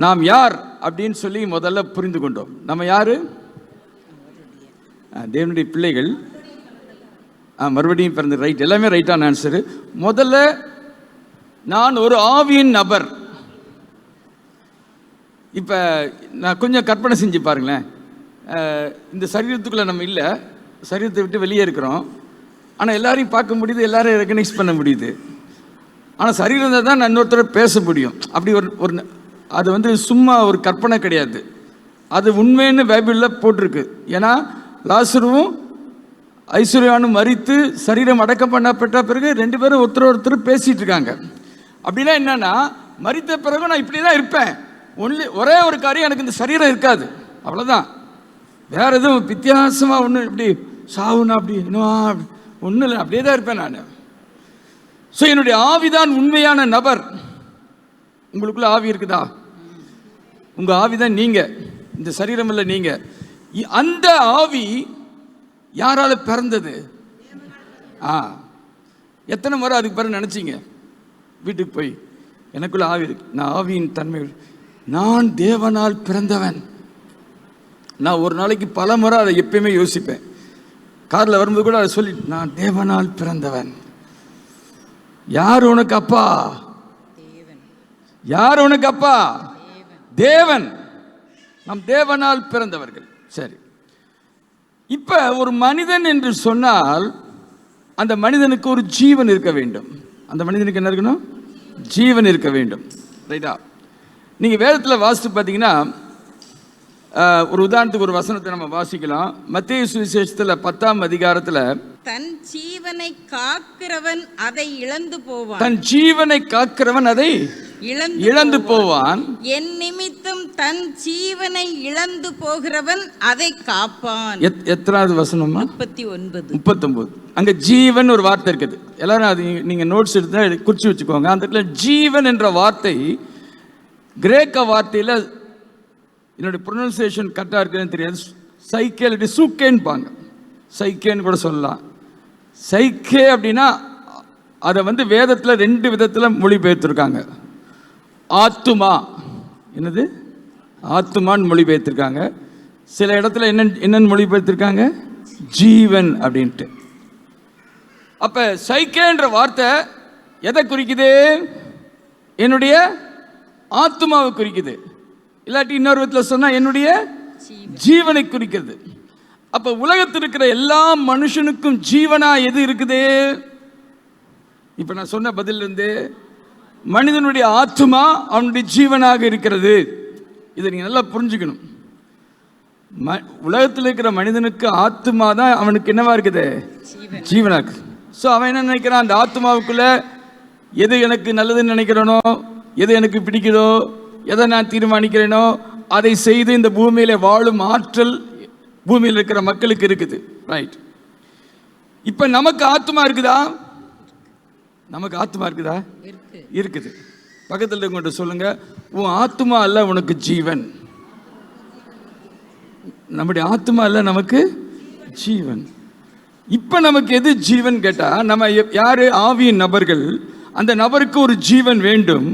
நாம் யார் அப்படின்னு சொல்லி முதல்ல புரிந்து கொண்டோம். நம்ம யாரு? தேவனுடைய பிள்ளைகள். மறுபடியும் பிறந்த ரைட், எல்லாமே ரைட்டான ஆன்சரு. முதல்ல நான் ஒரு ஆவியின் நபர். இப்போ நான் கொஞ்சம் கற்பனை செஞ்சு பாருங்களேன். இந்த சரீரத்துக்குள்ளே நம்ம இல்லை, சரீரத்தை விட்டு வெளியே இருக்கிறோம். ஆனால் எல்லாரையும் பார்க்க முடியுது, எல்லாரையும் ரெக்கக்னைஸ் பண்ண முடியுது. ஆனால் சரீரம் தான் நான் இன்னொருத்தர பேச முடியும். அப்படி ஒரு அது சும்மா ஒரு கற்பனை கிடையாது, அது உண்மைன்னு பைபிளில் போட்டிருக்கு. ஏன்னா லாசருவும் ஐஸ்வர்யானும் மரித்து சரீரம் அடக்கம் பண்ணப்பட்ட பிறகு 2 பேரும் ஒருத்தர் பேசிகிட்டு இருக்காங்க. அப்படின்னா என்னன்னா, மரித்த பிறகு நான் இப்படி தான் இருப்பேன், ஒரே ஒரு காரியம், எனக்கு இந்த சரீரம் இருக்காது, அவ்வளோதான். வேற எதுவும் வித்தியாசமாக ஒன்று இப்படி சாவுனா அப்படி இன்னும் ஒன்றும் இல்லை, அப்படியே தான் இருப்பேன் நான். ஸோ என்னுடைய ஆவிதான் உண்மையான நபர். உங்களுக்குள்ள ஆவி இருக்குதா? உங்கள் ஆவி தான் நீங்கள், இந்த சரீரம் இல்லை நீங்கள். அந்த ஆவி யாரால பிறந்தது? எத்தனை முறை அதுக்கு பிறகு நினச்சிங்க வீட்டுக்கு போய், எனக்குள்ள ஆவி இருக்கு, நான் ஆவியின் தன்மை, நான் தேவனால் பிறந்தவன். நான் ஒரு நாளைக்கு பல முறை அதை எப்பயுமே யோசிப்பேன். காரில் வரும்போது கூட அதை சொல்லி, நான் தேவனால் பிறந்தவன். யார் உனக்கு அப்பா? யார் உனக்கு அப்பா? தேவன். நம் தேவனால் பிறந்தவர்கள். சரி, இப்ப ஒரு மனிதன் என்று சொன்னால் அந்த மனிதனுக்கு ஒரு ஜீவன் இருக்க வேண்டும். அந்த மனிதனுக்கு என்ன இருக்கணும்? ஜீவன் இருக்க வேண்டும். ரைட்டா? நீங்க வேதத்தில் வாசித்து பார்த்தீங்கன்னா, ஒரு உதாரணத்துக்கு ஒரு வசனத்தை நம்ம வாசிக்கலாம். மத்தேயு சுவிசேஷத்தில் 10ஆம் அதிகாரத்தில், தன் ஜீவனை காக்கிறவன் அதை இழந்து போவான். தன் ஜீவனை காக்கிறவன் அதை இழந்து போவான். என் நிமித்தம் தன் ஜீவனை இழந்து போகிறவன் அதை காப்பான். எத்தனாவது வசனமா? 39. அங்க ஜீவன் ஒரு வார்த்தை இருக்குது. எல்லாரும் அது நீங்க நோட்ஸ் எடுத்து குறிச்சு வச்சுக்கோங்க. அந்த இடத்துல ஜீவன் என்ற வார்த்தை கிரேக்க வார்த்தையில், என்னுடைய ப்ரொனன்சியேஷன் கரெக்டாக இருக்குன்னு தெரியாது, சைக்கே இல்லாட்டி சூக்கேன்னு பாங்க, சைக்கேன்னு கூட சொல்லலாம். சைக்கே அப்படின்னா அதை வேதத்தில் 2 விதத்தில் மொழிபெயர்த்திருக்காங்க. ஆத்துமா, என்னது ஆத்துமான்னு மொழிபெயர்த்திருக்காங்க. சில இடத்துல என்னன்னு மொழிபெயர்த்திருக்காங்க? ஜீவன் அப்படின்ட்டு. அப்ப சைக்கேன்ற வார்த்தை எதை குறிக்குது? என்னுடைய ஆத்துமாவை குறிக்குது. இல்லாட்டி இன்னொரு விதத்தில் சொன்னா என்னுடைய ஜீவனை குறிக்கிறது. அப்ப உலகத்தில் இருக்கிற எல்லா மனுஷனுக்கும் ஜீவனா எது இருக்குது? இப்ப நான் சொன்ன பதில் இருந்து மனிதனுடைய ஆத்துமா அவனுடைய ஜீவனாக இருக்கிறது. இதை நீங்க நல்லா புரிஞ்சுக்கணும். உலகத்தில் இருக்கிற மனிதனுக்கு ஆத்துமா தான் அவனுக்கு என்னவா இருக்குது? ஜீவனாக்கு. ஸோ அவன் என்ன நினைக்கிறான்? அந்த ஆத்துமாவுக்குள்ள எது எனக்கு நல்லதுன்னு நினைக்கிறேனோ, எது எனக்கு பிடிக்குதோ, எதை நான் தீர்மானிக்கிறேனோ அதை செய்து இந்த பூமியில வாழும் ஆற்றல் பூமியில் இருக்கிற மக்களுக்கு இருக்குது. ரைட். இப்ப நமக்கு ஆத்துமா இருக்குதா? நமக்கு ஆத்துமா இருக்குதா? இருக்குது. பக்கத்தில் இருக்கவங்க சொல்லுங்க, உன் ஆத்துமா அல்ல உனக்கு ஜீவன். நம்முடைய ஆத்துமா அல்ல நமக்கு ஜீவன். இப்ப நமக்கு எது ஜீவன் கேட்டா, நம்ம யாரு? ஆவியின் நபர்கள். அந்த நபருக்கு ஒரு ஜீவன் வேண்டும்.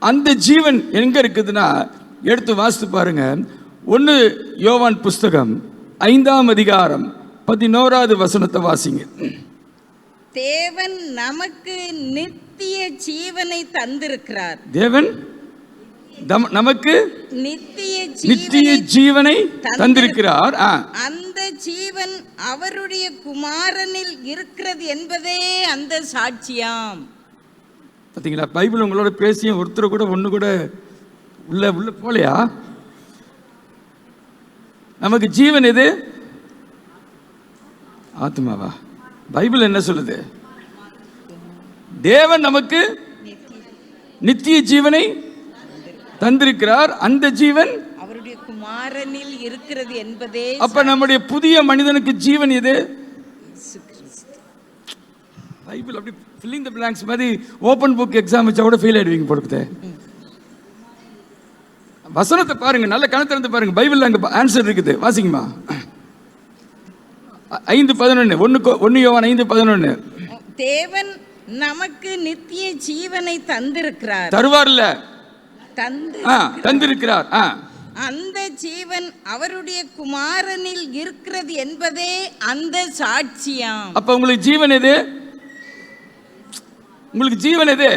அந்த ஜீவன் எங்க இருக்குதுன்னா, எடுத்து வாசித்து பாருங்க. 1 யோவான் புஸ்தகம் 5ஆம் அதிகாரம் 11வது வசனத்தை வாசிங்க. தேவன் நமக்கு நித்திய ஜீவனை தந்திருக்கிறார். தேவன் நமக்கு நித்திய ஜீவனை தந்திருக்கிறார். அந்த ஜீவன் அவருடைய குமாரனில் இருக்கிறது என்பதே அந்த சாட்சியாம். பார்த்தீங்களா? பைபிள் உங்களோட பேசியும் ஒருத்தர் கூட ஒன்று கூட உள்ள போலையா? நமக்கு ஜீவன் எது? ஆத்மாவா? பைபிள் என்ன சொல்லுது? தேவன் நமக்கு நித்திய ஜீவனை தந்திருக்கிறார். அந்த ஜீவன் அவருடைய குமாரனில் இருக்கிறது என்பதே. அப்ப நம்முடைய புதிய மனிதனுக்கு ஜீவன் எது? பைபிள் அப்படி ஃபில்லிங் தி பிளாங்க்ஸ் மாதிரி ஓபன் புக் எக்ஸாம் வச்சா கூட ஃபெயில் ஆயிடுவீங்க போடுதே. வசனத்தை பாருங்க, நல்ல கணத்திலிருந்து பாருங்க. பைபிள்ல அங்க ஆன்சர் இருக்குது. வாசிங்கம்மா. 5:11 1 யோவான் 5:11. தேவன் நமக்கு நித்திய ஜீவனை தந்திருக்கிறார். தருவார்ல, தந்திருக்கிறார். அந்த ஜீவன் அவருடைய குமாரனில் இருக்கிறது என்பதே அந்த சாட்சியாம். அப்ப உங்களுக்கு ஜீவன் எது? உங்களுக்கு ஜீவன் எது?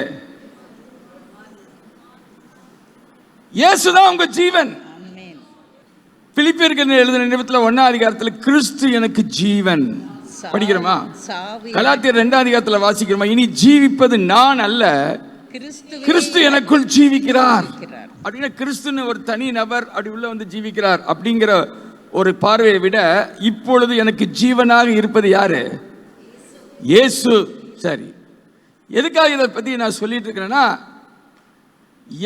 இயேசுதான் உங்க ஜீவன். பிலிப்பியருக்கு எழுதின நிருபத்துல 1ஆம் அதிகாரத்துல கிறிஸ்து எனக்கு ஜீவன் படிக்கிறோமா? கலாத்தியர் 2ஆம் அதிகாரத்துல வாசிக்கிறோமா? இனி ஜீவிப்பது நான் அல்ல, கிறிஸ்து எனக்குள் ஜீவிக்கிறார். அப்படின்னா கிறிஸ்துன்னு ஒரு தனி நபர் அப்படி உள்ள வந்து ஜீவிக்கிறார் அப்படிங்கிற ஒரு பார்வையை விட இப்பொழுது எனக்கு ஜீவனாக இருப்பது யாரு? இயேசு. சரி, எதுக்காக இதை பத்தி நான் சொல்லிட்டு இருக்கிறேன்னா,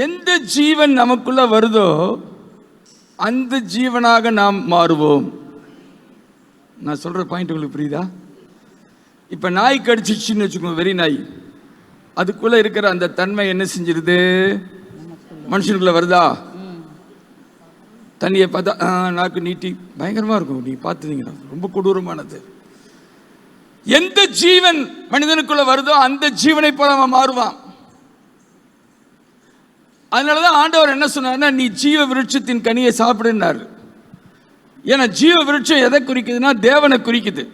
எந்த ஜீவன் நமக்குள்ள வருதோ அந்த ஜீவனாக நாம் மாறுவோம். நான் சொல்ற பாயிண்ட் உங்களுக்கு புரியுதா? இப்ப நாய் கடிச்சிச்சுன்னு வச்சுக்கோங்க, வெறி நாய், அதுக்குள்ள இருக்கிற அந்த தன்மை என்ன செஞ்சிருது? மனுஷனுக்குள்ள வருதா? தண்ணியை பார்த்தா நாக்கு நீட்டி பயங்கரமா இருக்கும். நீங்க பார்த்துதீங்கன்னா ரொம்ப கொடூரமானது. எந்த ஜீவன் மனிதனுக்குள்ள வருதோ அந்த ஜீவனை போல அவன் மாறுவான். அதனாலதான் ஆண்டவர் என்ன சொன்னார்னா, நீ ஜீவ விருட்சத்தின் கனியை சாப்பிடுனார். ஏன்னா ஜீவ விருட்சம் எதை குறிக்குதுன்னா தேவனை குறிக்குது.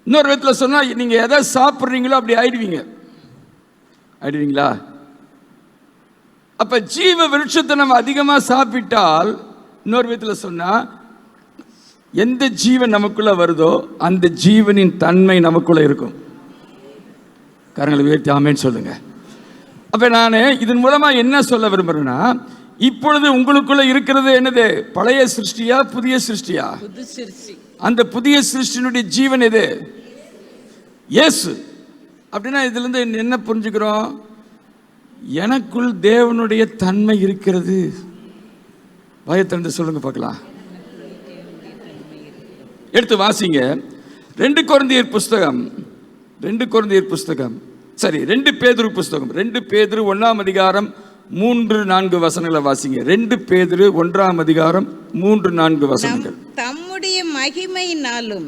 இன்னொரு விதத்தில் சொன்னா, நீங்க எதை சாப்பிட்றீங்களோ அப்படி ஆயிடுவீங்களா? அப்ப ஜீவ விருட்சத்தை நம்ம அதிகமா சாப்பிட்டால், இன்னொரு விதத்தில் சொன்னா, எந்த ஜீவன் நமக்குள்ள வருதோ அந்த ஜீவனின் தன்மை நமக்குள்ள இருக்கும். கரங்களை உயர்த்தி ஆமென் சொல்லுங்க. அப்ப நான் இதன் மூலமா என்ன சொல்ல விரும்புறேன்னா, இப்பொழுது உங்களுக்குள்ள இருக்கிறது என்னது? பழைய சிருஷ்டியா புதிய சிருஷ்டியா? அந்த புதிய சிருஷ்டியினுடைய ஜீவன் எது? இயேசு. அப்படின்னா இதுல இருந்து என்ன புரிஞ்சுக்கிறோம்? எனக்குள் தேவனுடைய தன்மை இருக்கிறது. வாயத்திறந்து சொல்லுங்க பார்க்கலாம். எடுத்து வாசிங்க 2 கொரிந்தியர் புஸ்தகம், 2 கொரிந்தியர் புஸ்தகம், சரி 2 பேதுரு புஸ்தகம், 2 பேதுரு 1ஆம் அதிகாரம் 3-4 வசனங்களை வாசிங்க. 2 பேதுரு 1ஆம் அதிகாரம் 3-4 வசனங்கள். தம்முடைய மகிமையினாலும்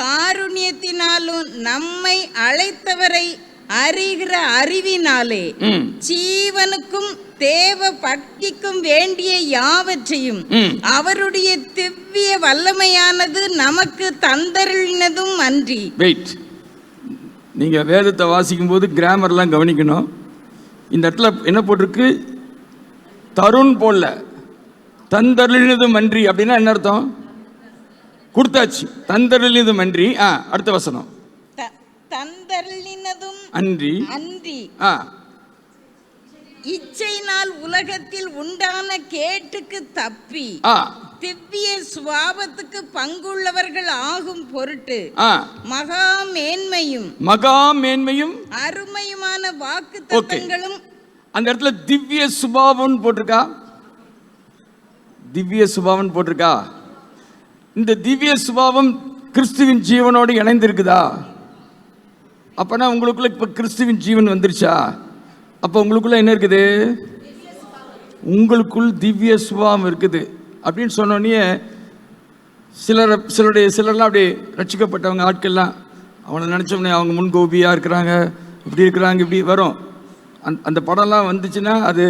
காருண்யத்தினாலும் நம்மை அழைத்தவரை அறிகிற அறிவினாலே ஜீவனுக்கும் தேவ பக்திக்கும் வேண்டிய யாவற்றையும் அவருடைய திவ்ய வல்லமையானது நமக்கு தந்தருளினதும் அன்றி. வெயிட், நீங்க வேதத்தை வாசிக்கும் போது கிராமர்லாம் கவனிக்கணும். இந்த இடத்துல என்ன போட்டிருக்கு? தருண் போல, தந்தருளினதும் அன்றி. அப்படின்னா என்ன அர்த்தம்? கொடுத்தாச்சு. தந்தருளினதும் அன்றி. அடுத்த வசனம், தந்தருளினதும் அன்றி இச்சையினால் உலகத்தில் உண்டான கேட்டுக்கு தப்பி திவ்ய சுபாவத்துக்கு பங்குள்ளவர்கள் ஆகும் பொருட்டு மகா மேன்மையும் அருமையுமான வாக்குத்தத்தங்களும். அந்த இடத்துல திவ்ய சுபாவம் போட்டிருக்கா? திவ்ய சுபாவம் போட்டிருக்கா? இந்த திவ்ய சுபாவம் கிறிஸ்துவின் ஜீவனோடு இணைந்திருக்குதா? அப்பனா உங்களுக்குள்ள இப்ப கிறிஸ்துவின் ஜீவன் வந்துருச்சா? அப்ப உங்களுக்குள்ள என்ன இருக்குது? உங்களுக்குள் திவ்ய சுபாவம் இருக்குது அப்படின்னு சொன்னோடனே சிலர்லாம் அப்படி ரட்சிக்கப்பட்டவங்க ஆட்கள்லாம் அவனை நினச்சோம்னே அவங்க முன்கோபியாக இருக்கிறாங்க, இப்படி இருக்கிறாங்க, இப்படி வரும். அந்த படம்லாம் வந்துச்சுன்னா அதை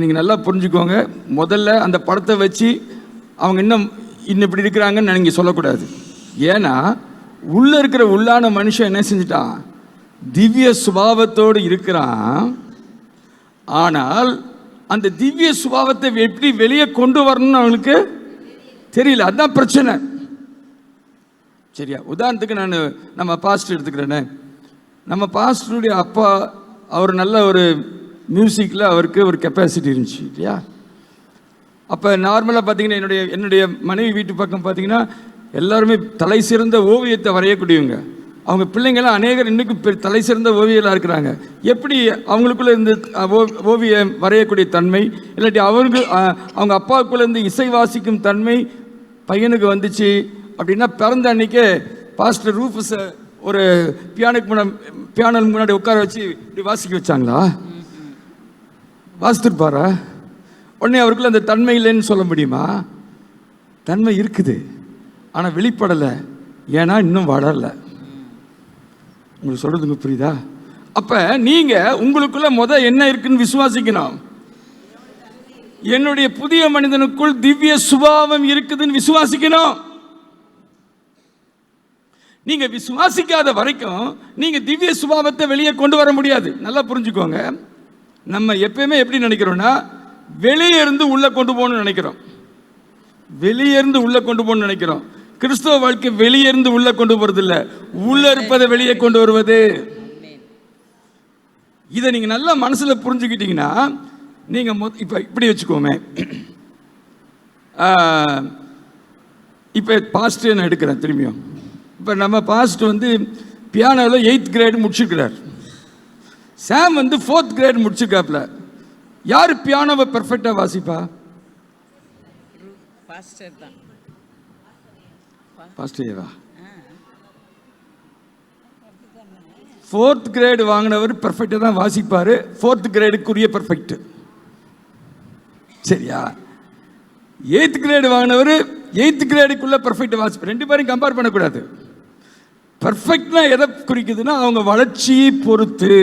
நீங்கள் நல்லா புரிஞ்சுக்கோங்க. முதல்ல அந்த படத்தை வச்சு அவங்க இன்னும் இப்படி இருக்கிறாங்கன்னு நீங்கள் சொல்லக்கூடாது. ஏன்னா உள்ளே இருக்கிற உள்ளான மனுஷன் என்ன செஞ்சிட்டான்? திவ்ய சுபாவத்தோடு இருக்கிறான். ஆனால் அந்த திவ்ய சுபாவத்தை எப்படி வெளியே கொண்டு வரணும்னு அவனுக்கு தெரியல. அதுதான் பிரச்சனை. சரியா? உதாரணத்துக்கு நம்ம பாஸ்டர் எடுத்துக்கிறேனே. நம்ம பாஸ்டருடைய அப்பா அவர் நல்ல ஒரு மியூசிக்கில் அவருக்கு ஒரு கெப்பாசிட்டி இருந்துச்சு இல்லையா? அப்போ நார்மலாக பார்த்தீங்கன்னா என்னுடைய மனைவி வீட்டு பக்கம் பார்த்தீங்கன்னா எல்லாருமே தலை சிறந்த ஓவியத்தை வரையக்கூடியவங்க. அவங்க பிள்ளைங்கள்லாம் அநேகர் இன்னைக்கு தலை சிறந்த ஓவியலாக இருக்கிறாங்க. எப்படி அவங்களுக்குள்ள இருந்து ஓவியம் வரையக்கூடிய தன்மை, இல்லாட்டி அவங்க அப்பாவுக்குள்ள இருந்து இசை வாசிக்கும் தன்மை பையனுக்கு வந்துச்சு அப்படின்னா, பிறந்த அன்னைக்கே பாஸ்டர் ரூஃபஸை ஒரு பியானோ முன்னாடி உட்கார வச்சு இப்படி வாசிக்க வச்சாங்களா? வாசித்துருப்பாரா? உடனே அவருக்குள்ள அந்த தன்மை இல்லைன்னு சொல்ல முடியுமா? தன்மை இருக்குது, ஆனால் வெளிப்படலை. ஏன்னா இன்னும் வளரலை. உங்களுக்கு சொல்றதுங்க புரியுதா? அப்ப நீங்க உங்களுக்குள்ள என்ன இருக்குன்னு விசுவாசிக்கணும். என்னுடைய புதிய மனிதனுக்குள் திவ்ய சுபாவம் இருக்குதுன்னு விசுவாசிக்கணும். நீங்க விசுவாசிக்காத வரைக்கும் நீங்க திவ்ய சுபாவத்தை வெளியே கொண்டு வர முடியாது. நல்லா புரிஞ்சுக்கோங்க. நம்ம எப்பயுமே எப்படி நினைக்கிறோம்னா, வெளியே இருந்து உள்ள கொண்டு போகணும்னு நினைக்கிறோம். வெளியே இருந்து உள்ள கொண்டு போகணும்னு நினைக்கிறோம். கிறிஸ்தவ வாழ்க்கை வெளியே இருந்து உள்ள கொண்டு போறது இல்ல, உள்ள இருப்பதை வெளியே கொண்டு வருவது. இதை நீங்க நல்லா மனசுல புரிஞ்சுக்கிட்டீங்கன்னா, நீங்க இப்ப இப்படி வச்சுக்கோமே, இப்ப பாஸ்ட் நான் எடுக்கிறேன் திரும்பியும். இப்ப நம்ம பாஸ்ட் பியானோவில் 8th கிரேட் முடிச்சிருக்கிறார். சாம் 4th கிரேட் முடிச்சிருக்காப்ல. யாரு பியானோவை பெர்ஃபெக்டா வாசிப்பா? பாஸ்டேவா? 4th கிரேட் வாங்கினவர் பெர்ஃபெக்டா தான் வாசிப்பாரு. 4th கிரேடுக்குரிய perfect. சரியா? 8th great வாங்கினவர் 8th கிரேடுக்குள்ள perfect வாசிப்பார். ரெண்டு பேரும் கம்பேர் பண்ணக்கூடாது. பெர்ஃபெக்ட்னா எதை குறிக்குதுன்னா, அவங்க வளர்ச்சியை பொறுத்து.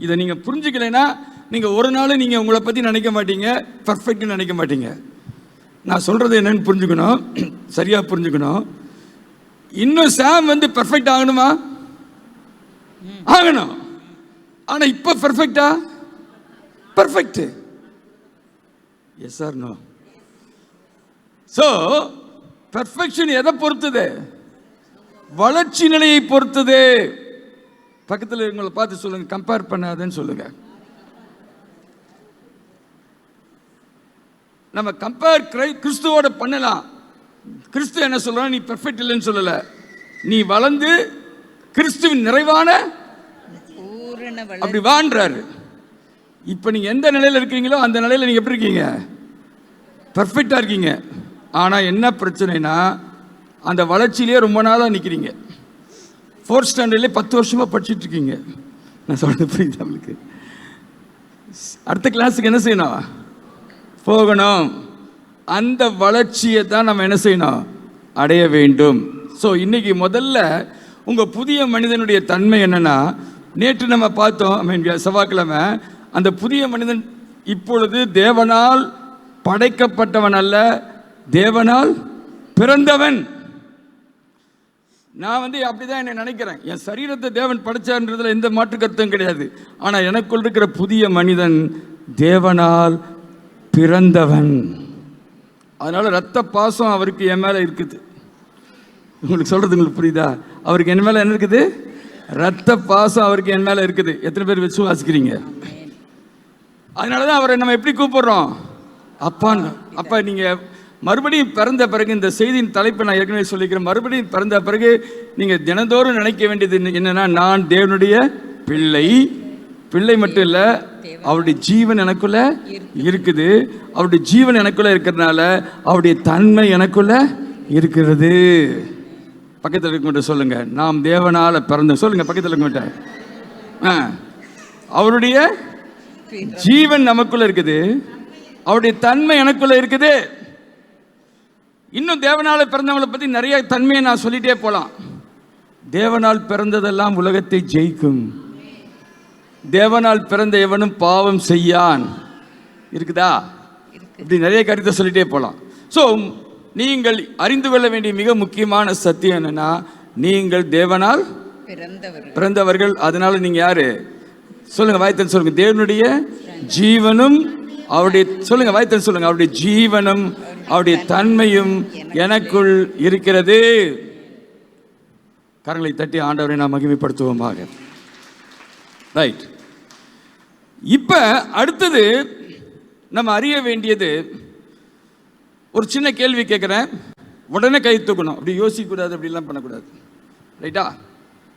இதை நீங்க புரிஞ்சுக்கலைன்னா நீங்க ஒரு நாள் நீங்க உங்களை பத்தி நினைக்க மாட்டீங்க, பெர்ஃபெக்ட் நினைக்க மாட்டீங்க. நான் சொல்றது என்னன்னு புரிஞ்சுக்கணும், சரியா புரிஞ்சுக்கணும். இன்னும் சாம் பெர்ஃபெக்ட் ஆகணுமா? ஆகணும். ஆனா இப்ப பெர்ஃபெக்டா? Perfect. Yes or no? So perfection எதை பொறுத்தது? வளர்ச்சி நிலையை பொறுத்தது. பக்கத்தில் உங்களை பார்த்து சொல்லுங்க, கம்பேர் பண்ணாதன்னு சொல்லுங்க. நம்ம கம்பேர் கிறிஸ்துவோட பண்ணலாம். கிறிஸ்து என்ன சொல்றான்? நீ பெர்ஃபெக்ட் இல்லைன்னு சொல்லல, நீ வளர்ந்து கிறிஸ்துவின் நிறைவான அப்படி வாழ்றாரு. இப்ப நீங்க எந்த நிலையில இருக்கீங்களோ அந்த நிலையில நீங்க எப்படி இருக்கீங்க? பெர்ஃபெக்டா இருக்கீங்க. ஆனா என்ன பிரச்சனைனா, அந்த வளர்ச்சியிலேயே ரொம்ப நாளா நிக்கிறீங்க. 4th ஸ்டாண்டர்ட்லேயே 10 வருஷமா படிச்சுட்டு இருக்கீங்க. நான் சொல்றது புரியுது உங்களுக்கு? அடுத்த கிளாஸுக்கு என்ன செய்யணும்? போகணும். அந்த வளர்ச்சியை தான் நம்ம என்ன செய்யணும்? அடைய வேண்டும். ஸோ இன்னைக்கு முதல்ல உங்க புதிய மனிதனுடைய தன்மை என்னன்னா, நேற்று நம்ம பார்த்தோம் செவ்வாய்க்கிழமை, அந்த புதிய மனிதன் இப்பொழுது தேவனால் படைக்கப்பட்டவன் அல்ல, தேவனால் பிறந்தவன். நான் அப்படிதான் என்ன நினைக்கிறேன். என் சரீரத்தை தேவன் படைச்சார்ன்றதுல எந்த மாற்று கருத்தும் கிடையாது. ஆனா எனக்குள் இருக்கிற புதிய மனிதன் தேவனால் பிறந்தவன். அதனால ரத்த பாசம் அவருக்கு என் மேல இருக்குது. உங்களுக்கு சொல்றது உங்களுக்கு புரியுதா? அவருக்கு என் மேல என்ன இருக்குது? ரத்த பாசம் அவருக்கு என் மேல இருக்குது. எத்தனை பேர் விசுவாசிக்கிறீங்க? அதனாலதான் அவரை நம்ம எப்படி கூப்பிடுறோம்? அப்பான்னு. அப்ப நீங்க மறுபடியும் பிறந்த பிறகு, இந்த செய்தியின் தலைப்பை நான் ஏற்கனவே சொல்லிக்கிறேன், மறுபடியும் பிறந்த பிறகு நீங்க தினந்தோறும் நினைக்க வேண்டியது என்னன்னா, நான் தேவனுடைய பிள்ளை. பிள்ளை மட்டும் இல்ல, அவருடைய ஜீவன் எனக்குள்ள இருக்குது. அவருடைய ஜீவன் எனக்குள்ள இருக்கிறதுனால அவருடைய தன்மை எனக்குள்ள இருக்கிறது. பக்கத்தில் இருக்க சொல்லுங்க, நாம் தேவனால பிறந்த. சொல்லுங்க பக்கத்தில் இருக்க. அவருடைய ஜீவன் நமக்குள்ள இருக்குது, அவருடைய தன்மை எனக்குள்ள இருக்குது. இன்னும் தேவனால பிறந்தவங்களை பத்தி நிறைய தன்மையை நான் சொல்லிட்டே போலாம். தேவனால் பிறந்ததெல்லாம் உலகத்தை ஜெயிக்கும். தேவனால் பிறந்த எவனும் பாவம் செய்யான். இருக்குதா? இப்படி நிறைய கருத்தை சொல்லிட்டே போலாம். ஸோ நீங்கள் அறிந்து கொள்ள வேண்டிய மிக முக்கியமான சத்தியம் என்னன்னா, நீங்கள் தேவனால் பிறந்தவர்கள். அதனால நீங்க யாரு? சொல்லுங்க, வாய்த்தன் சொல்லுங்க. தேவனுடைய ஜீவனும் அவருடைய, சொல்லுங்க வாய்த்தன் சொல்லுங்க, அவருடைய ஜீவனும் அவருடைய தன்மையும் எனக்குள் இருக்கிறது. கரங்களை தட்டி ஆண்டவரை நாம் மகிமைப்படுத்துவோமாக. ரைட். இப்ப அடுத்தது நம்ம அறிய வேண்டியது, ஒரு சின்ன கேள்வி கேட்கிறேன், உடனே கை தூக்கணும். அப்படி யோசிக்க கூடாது, அப்படிலாம் பண்ணக்கூடாது. ரைட்டா?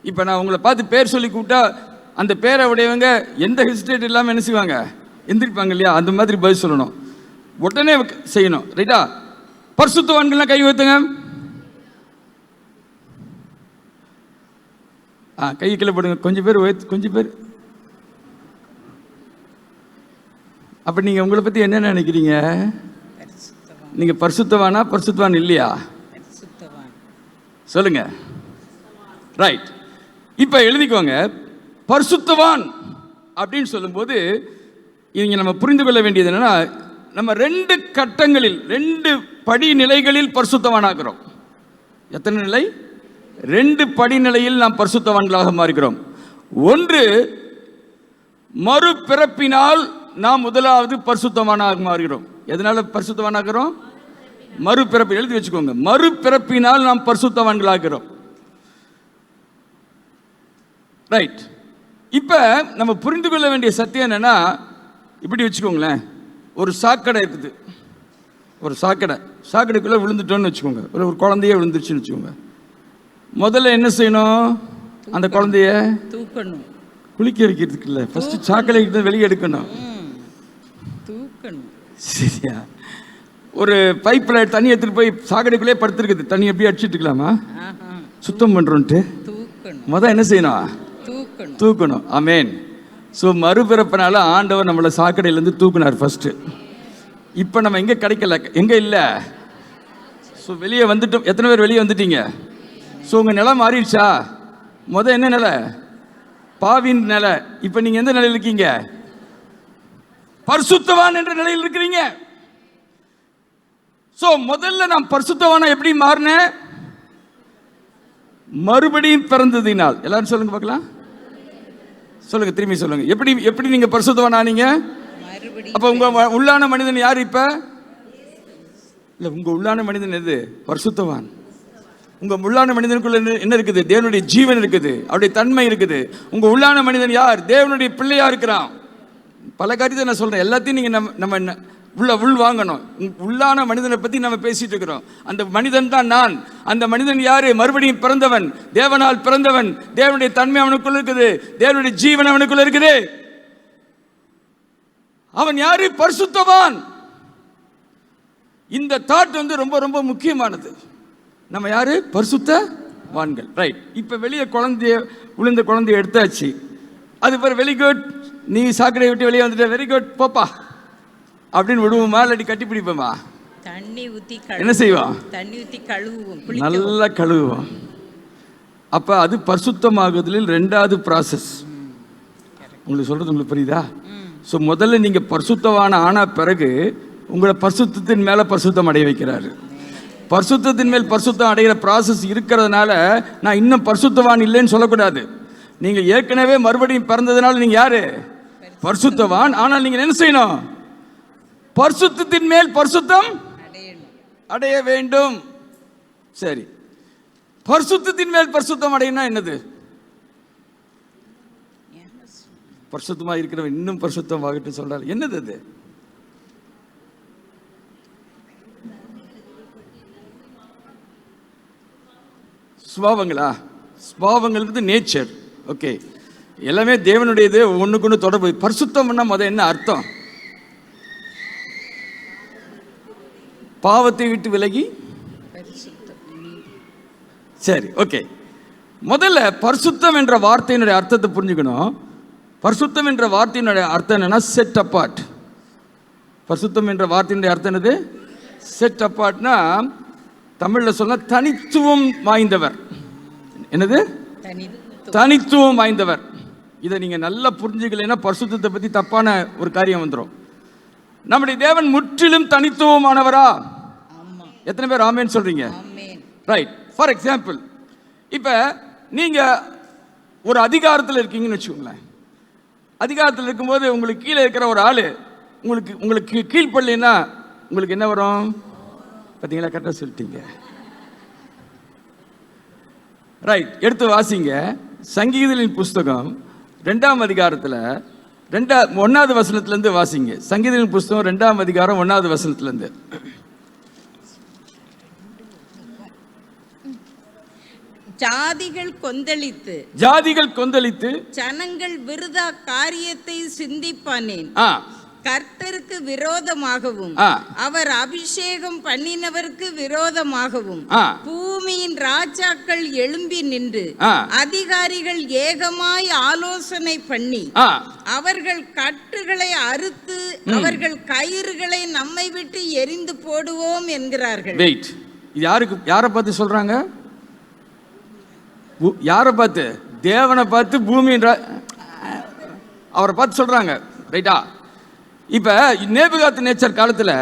இப்ப நான் உங்களை பார்த்து பேர் சொல்லி கூப்பிட்டா அந்த பேரை உடையவங்க எந்த ஹெசிடேட் இல்லாமல் என்ன செய்வாங்க? எந்திரிப்பாங்க இல்லையா? அந்த மாதிரி பதில் சொல்லணும், உடனே செய்யணும். ரைட்டா? பரிசுத்தவான்கள்லாம் கை வைத்துங்க. கை கீழே போடுங்க. கொஞ்சம் பேர் கொஞ்சம் பேர். அப்ப நீங்க உங்களை பத்தி என்ன நினைக்கிறீங்க? நீங்க பரிசுத்தவானா பரிசுத்தவான் இல்லையா? சொல்லுங்க. ரைட். இப்போ எழுதிக்கோங்க, பரிசுத்தவான் அப்படின்னு சொல்லும்போது இங்க நம்ம புரிந்து கொள்ள வேண்டியது என்னன்னா, நம்ம 2 கட்டங்களில் 2 படிநிலைகளில் பரிசுத்தவான் ஆகிறோம். எத்தனை நிலை? 2 படிநிலையில் நாம் பரிசுத்தவான்களாக மாறுகிறோம். ஒன்று, மறுபிறப்பினால் நாம் முதலாவது பரிசுத்தவானாக மாறுகிறோம். எதனால பரிசுத்தவானாகிறோம்? மறுபிறப்பு. எழுதி வச்சுக்கோங்க, மறுபிறப்பினால் நாம் பரிசுத்தவான்களாகிறோம். ரைட். இப்ப நம்ம புரிந்து கொள்ள வேண்டிய சத்தியம் என்னன்னா, இப்படி வச்சுக்கோங்களேன், ஒரு சாக்கடை இருக்குது. ஒரு சாக்கடைக்குள்ள விழுந்துட்டோன்னு வச்சுக்கோங்க. ஒரு குழந்தைய விழுந்துருச்சுன்னு வச்சுக்கோங்க. முதல்ல என்ன செய்யணும்? அந்த குழந்தைய தூக்கணும். குளிக்க வைக்கிறதுக்கு இல்லை, ஃபர்ஸ்ட் சாக்கடை வெளியே எடுக்கணும். தூக்கணும். சரியா? ஒரு பைப்ல தண்ணி எடுத்துட்டு போய் சாக்கடைக்குள்ளே படுத்துருக்குது, தண்ணி எப்படி அடிச்சுட்டு இருக்கலாமா? சுத்தம் பண்றோன்ட்டு முதல் என்ன செய்யணும்? தூக்கணும். ஆமென். ஸோ மறுபிறப்பினால ஆண்டவர் நம்மளை சாக்கடையிலேருந்து தூக்குனார் ஃபர்ஸ்ட். இப்போ நம்ம எங்கே கிடைக்கல, எங்கே இல்லை. ஸோ வெளியே வந்துட்டோம். எத்தனை பேர் வெளியே வந்துட்டீங்க? ஸோ உங்கள் நிலை மாறிடுச்சா? என்ன நிலை? பாவின் நிலை. இப்போ நீங்கள் எந்த நிலையில் இருக்கீங்க? பரிசுத்தவான் என்ற நிலையில் இருக்கிறீங்க. ஸோ முதல்ல நான் பரிசுத்தவானா எப்படி மாறினேன்? மறுபடியும் பிறந்ததினால். எல்லாரும் சொல்லுங்க பார்க்கலாம். சொல்லுங்க, திரும்பி சொல்லுங்க. எப்படி நீங்க பரிசுத்தவானானீங்க? அப்ப உங்க உள்ளான மனிதன் யார்? இப்ப இல்ல, உங்க உள்ளான மனிதன் எது? பரிசுத்தவான். உங்க உள்ளான மனிதனுக்குள்ள என்ன இருக்குது? தேவனுடைய ஜீவன் இருக்குது, அவருடைய தன்மை இருக்குது. உங்க உள்ளான மனிதன் யார்? தேவனுடைய பிள்ளையா இருக்கிறான். பல காரியத்தை நான் சொல்றேன், எல்லாத்தையும் நீங்க நம்ம உள் வாங்கணும். உள்ளான மனிதனை பத்தி நம்ம பேசிட்டு இருக்கிறோம். அந்த மனிதன் தான் நான். அந்த மனிதன் யாரு? மறுபடியும் பிறந்தவன், தேவனால் பிறந்தவன். தேவனுடைய தன்மை அவனுக்குள்ள இருக்குது, தேவனுடைய ஜீவன் அவனுக்குள்ள இருக்குது. அவன் யாரு? பரிசுத்தவான். இந்த தாட் ரொம்ப ரொம்ப முக்கியமானது. நம்ம யாரு? பரிசுத்தவான்கள். ரைட். இப்ப வெளியே விழுந்த குழந்தைய எடுத்தாச்சு. அது வெரி குட், நீ சாக்கடையை விட்டு வெளியே வந்துட்ட, வெரி குட், போப்பா அப்படின்னு விடுவோமா? இல்லாட்டி கட்டி பிடிப்போமா? தண்ணி ஊத்தி என்ன செய்வோம்? தண்ணி ஊத்தி கழுவுவோம், நல்லா கழுவுவோம். அப்ப அது பரிசுத்தமாகுதலில் 2வது ப்ராசஸ். உங்களுக்கு சொல்றது உங்களுக்கு புரியுதா? ஸோ முதல்ல நீங்க பரிசுத்தவான ஆன பிறகு உங்களை பரிசுத்தத்தின் மேல பரிசுத்தம் அடைய வைக்கிறாரு. பரிசுத்தத்தின் மேல் பரிசுத்தம் அடைகிற ப்ராசஸ் இருக்கிறதுனால நான் இன்னும் பரிசுத்தவான் இல்லைன்னு சொல்லக்கூடாது. நீங்க ஏற்கனவே மறுபடியும் பிறந்ததுனால நீங்க யாரு? பரிசுத்தவான். ஆனால் நீங்க என்ன செய்யணும்? பரிசுத்தத்தின் மேல் பரிசுத்தம் அடைய வேண்டும். சரி, பரிசுத்தத்தின் மேல் பரிசுத்தம் அடையணும் என்னது? பரிசுத்தமா இருக்கிறவன் இன்னும் பரிசுத்தம் ஆகட்டும் சொல்றாரு. என்னது அது? சுபாவங்களா? சுபாவங்கள் நேச்சர். ஓகே, எல்லாமே தேவனுடையது, ஒண்ணுக்கு ஒன்று தொடர்பு. பரிசுத்தம்னா என்ன அர்த்தம்? பாவத்தை விட்டு விலகி. சரி, ஓகே. முதல்ல பரிசுத்தம் என்ற வார்த்தையினுடைய அர்த்தத்தை புரிஞ்சுக்கணும். பரிசுத்தம் என்ற வார்த்தையினுடைய அர்த்தம் என்னன்னா செட் அப்பார்ட். பரிசுத்தம் என்ற வார்த்தையினுடைய அர்த்தம் என்னது? செட் அப்பார்ட்னா தமிழ்ல சொன்னா தனித்துவம் வாய்ந்தவர். என்னது? தனித்துவம் வாய்ந்தவர். இதை நீங்க நல்லா புரிஞ்சுக்கலைன்னா பரிசுத்தத்தை பத்தி தப்பான ஒரு காரியம் வந்துடும். நம்முடைய தேவன் முற்றிலும் தனித்துவமானவரா? எத்தனை பேர் ஆமென் சொல்றீங்க? ரைட். ஃபார் எக்ஸாம்பிள், இப்ப நீங்க ஒரு அதிகாரத்தில் இருக்கீங்கன்னு வச்சுக்கோங்களேன். அதிகாரத்தில் இருக்கும்போது உங்களுக்கு கீழே இருக்கிற ஒரு ஆளு உங்களுக்கு கீழ்ப்படலைன்னா உங்களுக்கு என்ன வரும்? பார்த்தீங்களா? கரெக்டாக சொல்லிட்டீங்க. ரைட். எடுத்து வாசிங்க. சங்கீதங்களின் புஸ்தகம் 2ஆம் அதிகாரத்தில் 1வது வசனத்திலிருந்து வாசிங்க. சங்கீதங்களின் புஸ்தகம் 2ஆம் அதிகாரம் 1வது வசனத்திலிருந்து. ஜாதிகள் கொந்தளித்து ஜனங்கள் விருதா காரியத்தை சிந்திப்பானேன். கர்த்தருக்கு விரோதமாகவும் அவர் அபிஷேகம் பண்ணினவருக்கு விரோதமாகவும் பூமியின் ராஜாக்கள் எழும்பி நின்று அதிகாரிகள் ஏகமாய் ஆலோசனை பண்ணி அவர்கள் கட்டுகளை அறுத்து அவர்கள் கயிறுகளை நம்மை விட்டு எரிந்து போடுவோம் என்கிறார்கள். யாரை பார்த்து சொல்றாங்க? யாரை பார்த்து? தேவனை பார்த்து பூமின்ற அவரை பார்த்து சொல்றாங்க, ரைட்டா? இப்ப நேபுகாத் நேச்சர் காலத்துல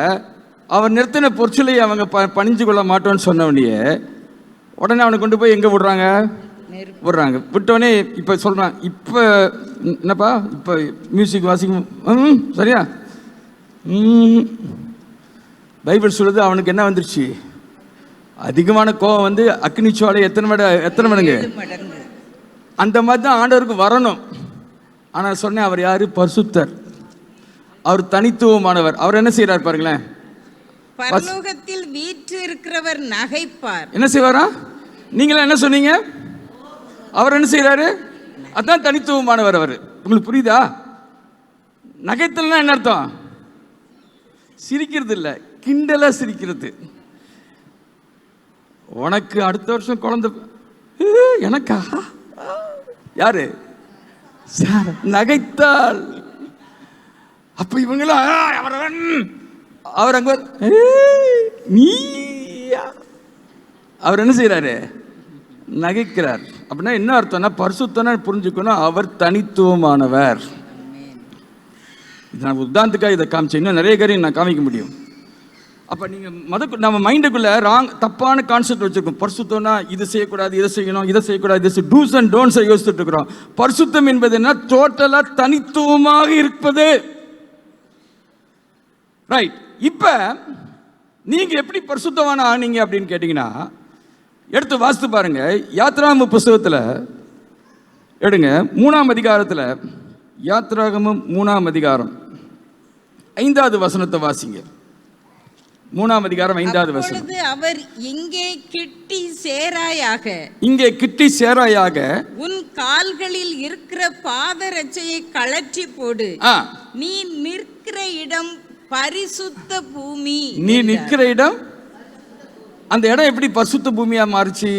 அவர் நிறுத்தின பொற்சிலை அவங்க பணிஞ்சு கொள்ள மாட்டோம்னு சொன்னவனையே உடனே அவனை கொண்டு போய் எங்க விடுறாங்க? விட்டோடனே இப்ப சொல்றான், இப்ப என்னப்பா இப்ப மியூசிக் வாசிக்கும் சரியா? பைபிள் சொல்லுது அவனுக்கு என்ன வந்துருச்சு? அதிகமான கோபம் வந்து அக்னி சுவாலை எத்தனை மடங்கு? அந்த மாதிரி தான் ஆண்டவருக்கு வரணும். ஆனா சொன்னேன், அவர் யாரு? பரிசுத்தர், அவர் தனித்துவமானவர். அவர் என்ன செய்யறார் பாருங்களேன், பரலோகத்தில் வீற்றிருக்கிறவர் நகைப்பார். என்ன செய்வாரா? நீங்களா என்ன சொன்னீங்க? அவர் என்ன செய்யறாரு? அதான் தனித்துவமானவர். அவர் உங்களுக்கு புரியுதா? நகைத்தல்னா என்ன அர்த்தம்? சிரிக்கிறது இல்ல, கிண்டலா சிரிக்கிறது. உனக்கு அடுத்த வருஷம் குழந்தை, எனக்கா? யாரு? நகைத்தாள். அப்ப இவங்களா அவர் அங்க நீ அவர் என்ன செய்யறாரு? நகைக்கிறார். அப்படின்னா என்ன அர்த்தம்னா பரிசுத்தம்னா புரிஞ்சுக்கணும், அவர் தனித்துவமானவர். நான் உதாரணத்துக்காக இதை காமிச்சேன், இன்னும் நிறைய காரியம் நான் காமிக்க முடியும். அப்போ நீங்கள் நம்ம மைண்டுக்குள்ள தப்பான கான்செப்ட் வச்சுருக்கோம். பரிசுத்தம்னா இது செய்யக்கூடாது, இதை செய்யணும், இதை செய்யக்கூடாது, இது டூஸ் அண்ட் டோன்ட்ஸை யோசிச்சுட்டு இருக்கிறோம். பரிசுத்தம் என்பது என்ன? டோட்டலாக தனித்துவமாக இருப்பது. ரைட். இப்போ நீங்கள் எப்படி பரிசுத்தமான ஆனீங்க அப்படின்னு கேட்டிங்கன்னா, எடுத்து வாசித்து பாருங்க. யாத்ராகம புஸ்தகத்தில் எடுங்க, 3ஆம் அதிகாரத்தில், யாத்ராகமம் 3ஆம் அதிகாரம் 5வது வசனத்தை வாசிங்க. 3ஆம் அதிகாரம் 5வது வசனம். அவர் இங்கே கிட்டி சேராயாக, இங்கே கிட்டி சேராயாக உன் கால்களில் இருக்கிற பாதரட்சையை கழற்றி போடு, நீ நிற்கிற இடம் பரிசுத்த பூமி. நீ நிற்கிற இடம், அந்த இடம் எப்படி பரிசுத்த பூமியா மாறுச்சு?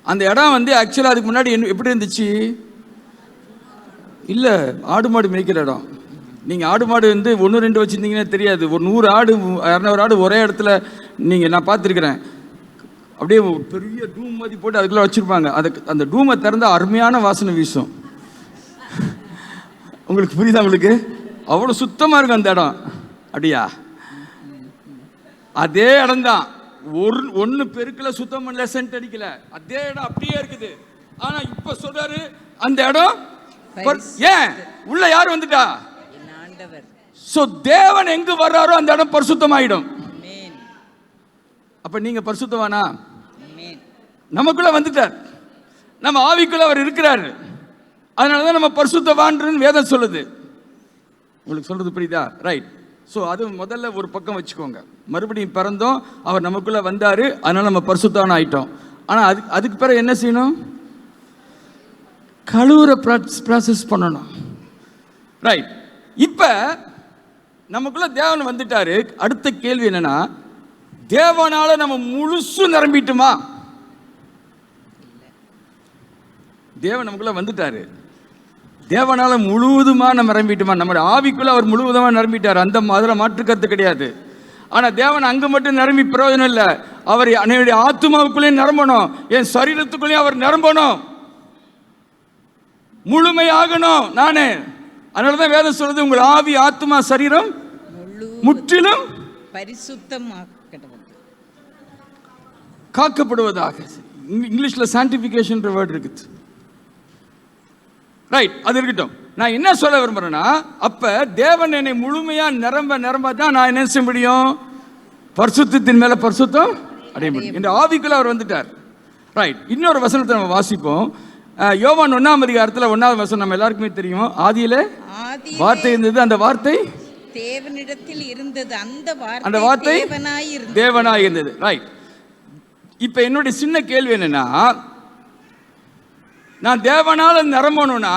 அந்த இடம் வந்து ஆக்சுவலா அதுக்கு முன்னாடி எப்படி இருந்துச்சு? இல்ல, ஆடு மாடு மேய்க்கிற இடம். நீங்க ஆடு மாடு வந்து 1-2 வச்சிருந்தீங்கன்னா தெரியாது. ஒரு 100 ஆடு 200 ஆடு ஒரே இடத்துல நான் பார்த்துருக்கிறேன். அப்படியே பெரிய டூம் மாதிரி போட்டு அதுக்குள்ள வச்சிருப்பாங்க. அந்த டூமை திறந்தா அருமையான வாசனை வீசும். உங்களுக்கு புரியுதா? உங்களுக்கு அவ்வளவு சுத்தமா இருக்கும் அந்த இடம். அப்படியா? அதே இடம் தான். ஒன்னு பெருக்கல, சுத்தம் பண்ணல, சென்ட் அடிக்கல, அதே இடம் அப்படியே இருக்குது. ஆனா இப்ப சொல்றாரு அந்த இடம் ஏன் உள்ள யார் வந்துட்டா? சோ தேவன் எங்கு வர்றாரோ அந்த இடம் பரிசுத்தமாயிடும். அப்ப நீங்க பரிசுத்தவானா? நமக்குள்ள வந்துட்டார், நம்ம ஆவிக்குள்ள அவர் இருக்கிறாரு. அதனாலதான் நம்ம பரிசுத்தவான்னு வேதம் சொல்லுது. உங்களுக்கு சொல்றது புரியுதா? ரைட். ஸோ அது முதல்ல ஒரு பக்கம் வச்சுக்கோங்க. மறுபடியும் பிறந்தோம், அவர் நமக்குள்ள வந்தாரு, அதனால நம்ம பரிசுத்தவான் ஆயிட்டோம். ஆனால் அதுக்கு பிறகு என்ன செய்யணும்? கழுவுற ப்ராசஸ் பண்ணணும். ரைட். இப்போ நமக்குள்ள தேவன் வந்துட்டாரு. அடுத்த கேள்வி என்னன்னா, தேவனால நம்ம முழுசு நிரம்பிட்டுமா? தேவன் நமக்குள்ள வந்துட்டாரு, தேவனால முழுவதுமா நம்ம நிரம்பிட்டுமா? நம்முடைய ஆவிக்குள்ள அவர் முழுவதுமா நிரம்பிட்டார், அந்த அதில் மாற்று கருத்து கிடையாது. ஆனால் தேவன் அங்கே மட்டும் நிரம்பி பிரயோஜனம் இல்லை, அவர் என்னுடைய ஆத்மாவுக்குள்ளேயும் நிரம்பணும், என் சரீரத்துக்குள்ளேயும் அவர் நிரம்பணும், முழுமையாகணும் நானே. அதனாலதான் வேதம் சொல்றது, உங்கள் ஆவி ஆத்மா சரீரம் முற்றிலும் காக்கப்படுவதாக. இங்கிலீஷ்ல சான்டிபிகேஷன் வேர்ட் இருக்குது. ரைட், அது இருக்கட்டும். நான் என்ன சொல்ல விரும்புறேன்னா, அப்ப தேவன் என்னை முழுமையா நிரம்ப தான் நான் என்ன செய்ய முடியும்? பரிசுத்தத்தின் மேல பரிசுத்தம் அடைய முடியும். இந்த ஆவிக்குள்ள அவர் வந்துட்டார். ரைட். இன்னொரு வசனத்தை நம்ம வாசிப்போம். யோவான் 1ஆம் அதிகாரத்தில் 1வது வசனம் நம்ம எல்லாருக்குமே தெரியும். ஆதியிலே வார்த்தை இருந்தது, அந்த வார்த்தை தேவனிடத்தில் இருந்தது, அந்த வார்த்தை தேவனாய் இருந்தது. ரைட். இப்ப என்னுடைய சின்ன கேள்வி என்னன்னா, நான் தேவனால் நிரம்பணும்னா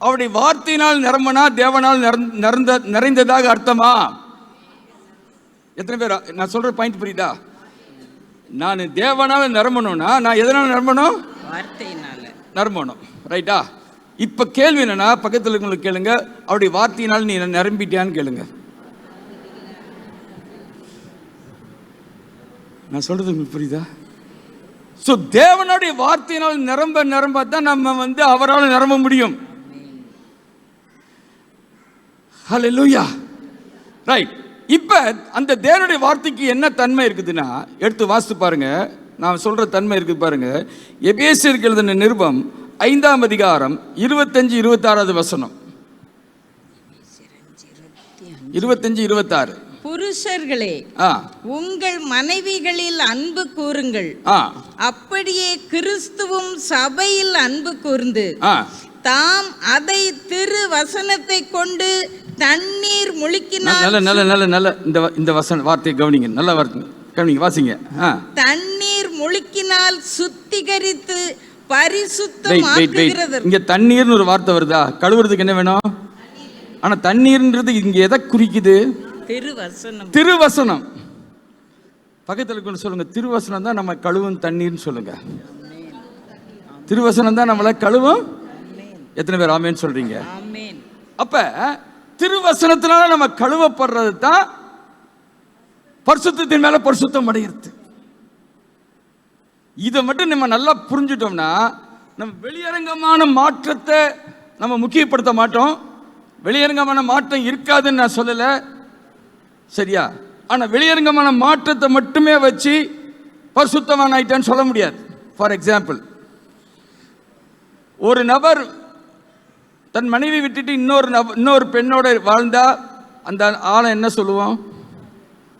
அவருடைய வார்த்தையினால் நிரம்பினா தேவனால் நிறைந்ததாக அர்த்தமா? எத்தனை பேர் நான் சொல்ற பாயிண்ட் புரியுதா? நான் தேவனால் நிரம்பணும்னா நான் எதனால நிரம்பணும்? வார்த்தையினால நிரம்பணும். ரைட்டா? இப்ப கேள்வி என்னன்னா, பக்கத்தில் இருக்கவங்களுக்கு கேளுங்க, அவருடைய வார்த்தையினால் நீ நிரம்பிட்டியான்னு கேளுங்க. நான் சொல்றது உங்களுக்கு புரியுதா? ஸோ தேவனுடைய வார்த்தையினால் நிரம்ப நிரம்ப தான் நம்ம வந்து அவரால் நிரம்ப முடியும். ஹல்லேலூயா. ரைட். இப்ப அந்த தேவனுடைய வார்த்தைக்கு என்ன தன்மை இருக்குதுன்னா, எடுத்து வாசித்து பாருங்க. நான் சொல்ற தன்மை இருக்கு பாருங்க. எபேசியருக்கு எழுதின நிருபம் 5ஆம் அதிகாரம் 25-26 வசனம். 25-26. புருஷர்களே, உங்கள் மனைவிகளில் அன்பு கூறுங்கள், அப்படியே கிறிஸ்துவும் சபையில் அன்பு கூர்ந்து தாம் அதை திரு வசனத்தை கொண்டு தண்ணீர் முழுக்கினார். நல்ல இந்த வசன வார்த்தையை கவனிங்க. நல்ல வார்த்தை கவனிங்க, வாசிங்க. தண்ணீர் முழுக்கினால் சுத்திகரித்து பரிசுத்தமாக்குகிறது. இங்க தண்ணீர்னு ஒரு வார்த்தை வருதா? கழுவுறதுக்கு என்ன வேணும்? ஆனா தண்ணீர்ன்றது இங்க எதை குறிக்குது? திருவசனம். திருவசனம். பக்கத்துல சொல்லுங்க, திருவசனம் தான் நம்ம கழுவும் தண்ணீர்னு சொல்லுங்க. திருவசனம் தான் நம்மள கழுவும். எத்தனை பேர் ஆமேன்னு சொல்றீங்க? அப்ப திருவசனத்தினால நம்ம கழுவப்படுறது தான் பரிசுத்தத்தின் மேல பரிசுத்தம் அடைகிறது. இதை மட்டும் நம்ம நல்லா புரிஞ்சுட்டோம்னா நம்ம வெளியரங்கமான மாற்றத்தை நம்ம முக்கியப்படுத்த மாட்டோம். வெளியரங்கமான மாற்றம் இருக்காதுன்னு நான் சொல்லல, சரியா? ஆனா வெளியரங்கமான மாற்றத்தை மட்டுமே வச்சு பரிசுத்தமான ஆயிட்டான்னு சொல்ல முடியாது. ஃபார் எக்ஸாம்பிள், ஒரு நபர் தன் மனைவி விட்டுட்டு இன்னொரு பெண்ணோட வாழ்ந்தா அந்த ஆளை என்ன சொல்லுவோம்?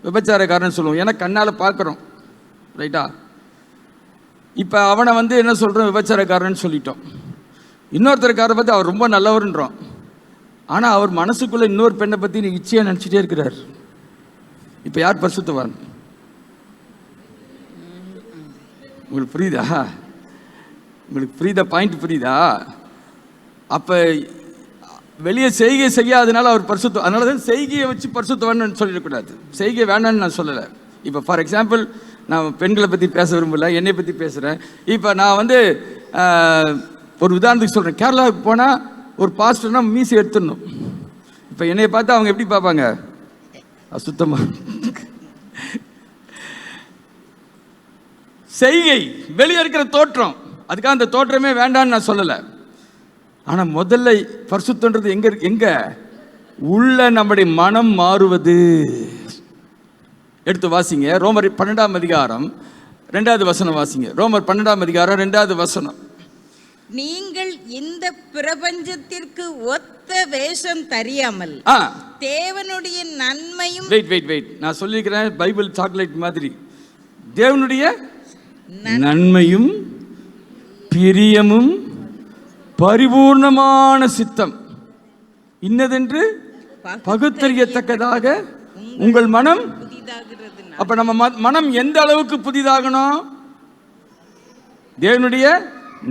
விபச்சாரக்காரன் சொல்லுவோம். ஏன்னா கண்ணால பார்க்குறோம், ரைட்டா? இப்போ அவனை வந்து என்ன சொல்கிறோம்? விபச்சாரக்காரன்னு சொல்லிட்டோம். இன்னொருத்தருக்காரை பற்றி அவர் ரொம்ப நல்லவர்ன்றோம். ஆனால் அவர் மனசுக்குள்ளே இன்னொரு பெண்ணை பற்றி இச்சையாக நினச்சிட்டே இருக்கிறார். இப்போ யார் பரிசுத்தவான்? உங்களுக்கு புரியுதா? உங்களுக்கு புரியுதா? பாயிண்ட் புரியுதா? அப்போ வெளியே செய்கை செய்யாதனால அவர் பரிசுத்தம். அதனால தான் செய்கையை வச்சு பரிசுத்தவான்னு சொல்லிடக்கூடாது. செய்கை வேண்டான்னு நான் சொல்லலை. இப்போ ஃபார் எக்ஸாம்பிள், நான் பெண்களை பற்றி பேச விரும்பல, என்னை பற்றி பேசுகிறேன். இப்போ நான் வந்து ஒரு உதாரணத்துக்கு சொல்கிறேன். கேரளாவுக்கு போனால் ஒரு பாஸ்டர்னா மீசி எடுத்துடணும். இப்போ என்னையை பார்த்து அவங்க எப்படி பார்ப்பாங்க? அசுத்தமாக. செய்கை வெளியே இருக்கிற தோற்றம், அதுக்காக அந்த தோற்றமே வேண்டான்னு நான் சொல்லலை. ஆனால் முதல்ல பரிசுத்தன்றது எங்க உள்ள நம்முடைய மனம் மாறுவது. எடுத்து வாசிங்க, ரோமர் 12ஆம் அதிகாரம் 2வது வசனம் வாசிங்க. ரோமர் 12ஆம் அதிகாரம் 2வது வசனம். நீங்கள் இந்த பிரபஞ்சத்திற்கு ஒத்த வேஷம் தெரியாமல் தேவனுடைய நன்மையும். வெயிட் நான் சொல்லிக்கிறேன், பைபிள் சாக்லேட் மாதிரி. தேவனுடைய நன்மையும் பிரியமும் பரிபூர்ணமான சித்தம் இன்னதென்று பகுத்தறியத்தக்கதாக உங்கள் மனம். அப்ப நம்ம மனம் எந்த அளவுக்கு புதிதாகணும்? தேவனுடைய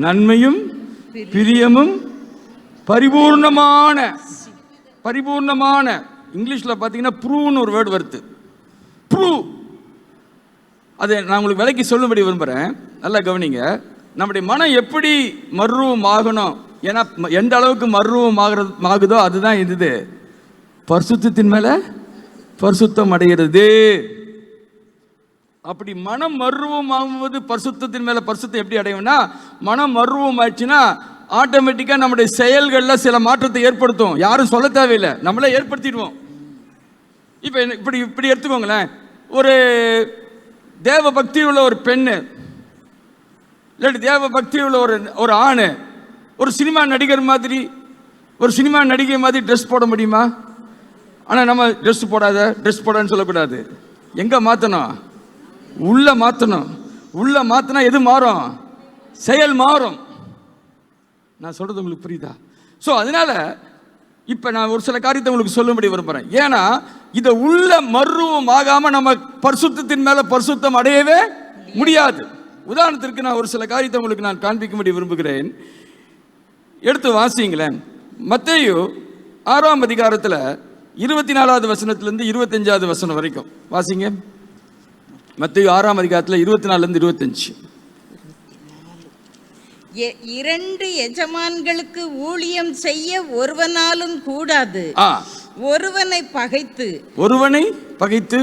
நன்மையும் பிரியமும் பரிபூர்ணமான. இங்கிலீஷ்ல பாத்தீங்கன்னா ப்ரூவ்னு ஒரு வேர்டு வருது. ப்ரூவ். அதை நான் உங்களுக்கு விலைக்கு சொல்லும்படி விரும்புகிறேன். நல்லா கவனிங்க. நம்முடைய மனம் எப்படி மர்ரூவம் ஆகணும்? ஏன்னா எந்த அளவுக்கு மர்ரூவம் ஆகுதோ அதுதான் இது பரிசுத்தத்தின் மேல பரிசுத்தம் அடைகிறது. அப்படி மனம் மர்ரூவம் ஆகும்போது பரிசுத்தத்தின் மேல பரிசுத்தம் எப்படி அடையும்னா, மனம் மர்ரூவம் ஆயிடுச்சுன்னா ஆட்டோமேட்டிக்காக நம்முடைய செயல்களில் சில மாற்றத்தை ஏற்படுத்தும். யாரும் சொல்ல தேவையில்லை, நம்மளே ஏற்படுத்திடுவோம். இப்போ இப்படி எடுத்துக்கோங்களேன். ஒரு தேவ பக்தி உள்ள ஒரு பெண்ணு, இல்லாட்டி தேவ பக்தி உள்ள ஒரு ஆண் ஒரு சினிமா நடிகர் மாதிரி, ஒரு சினிமா நடிகை மாதிரி ட்ரெஸ் போட முடியுமா? ஆனால் நம்ம ட்ரெஸ் போடான்னு சொல்லக்கூடாது. எங்கே மாற்றணும்? உள்ள மாற்றணும். உள்ள மாற்றினா எது மாறும்? செயல் மாறும். நான் சொல்கிறது உங்களுக்கு புரியுதா? ஸோ அதனால இப்போ நான் ஒரு சில காரியத்தை உங்களுக்கு சொல்லும்படி விரும்புகிறேன். ஏன்னா இதை உள்ள மர்ரூவம் ஆகாமல் நம்ம பரிசுத்தத்தின் மேலே பரிசுத்தம் அடையவே முடியாது. உதாரணத்திற்கு நான் ஒரு சில காரியத்தை உங்களுக்கு நான் காண்பிக்கும்படி விரும்புகிறேன். எடுத்து வாசிங்களேன். மத்தேயு 6ஆம் அதிகாரத்தில் 24வது வசனத்திலிருந்து 25வது வசனம் வரைக்கும் வாசிங்க. மத்தேயு 6ஆம் அதிகாரத்தில் 24லேருந்து 25. 2 எஜமான்களுக்கு ஊழியம் செய்ய ஒருவனாலும் கூடாது. ஒருவனை பகைத்து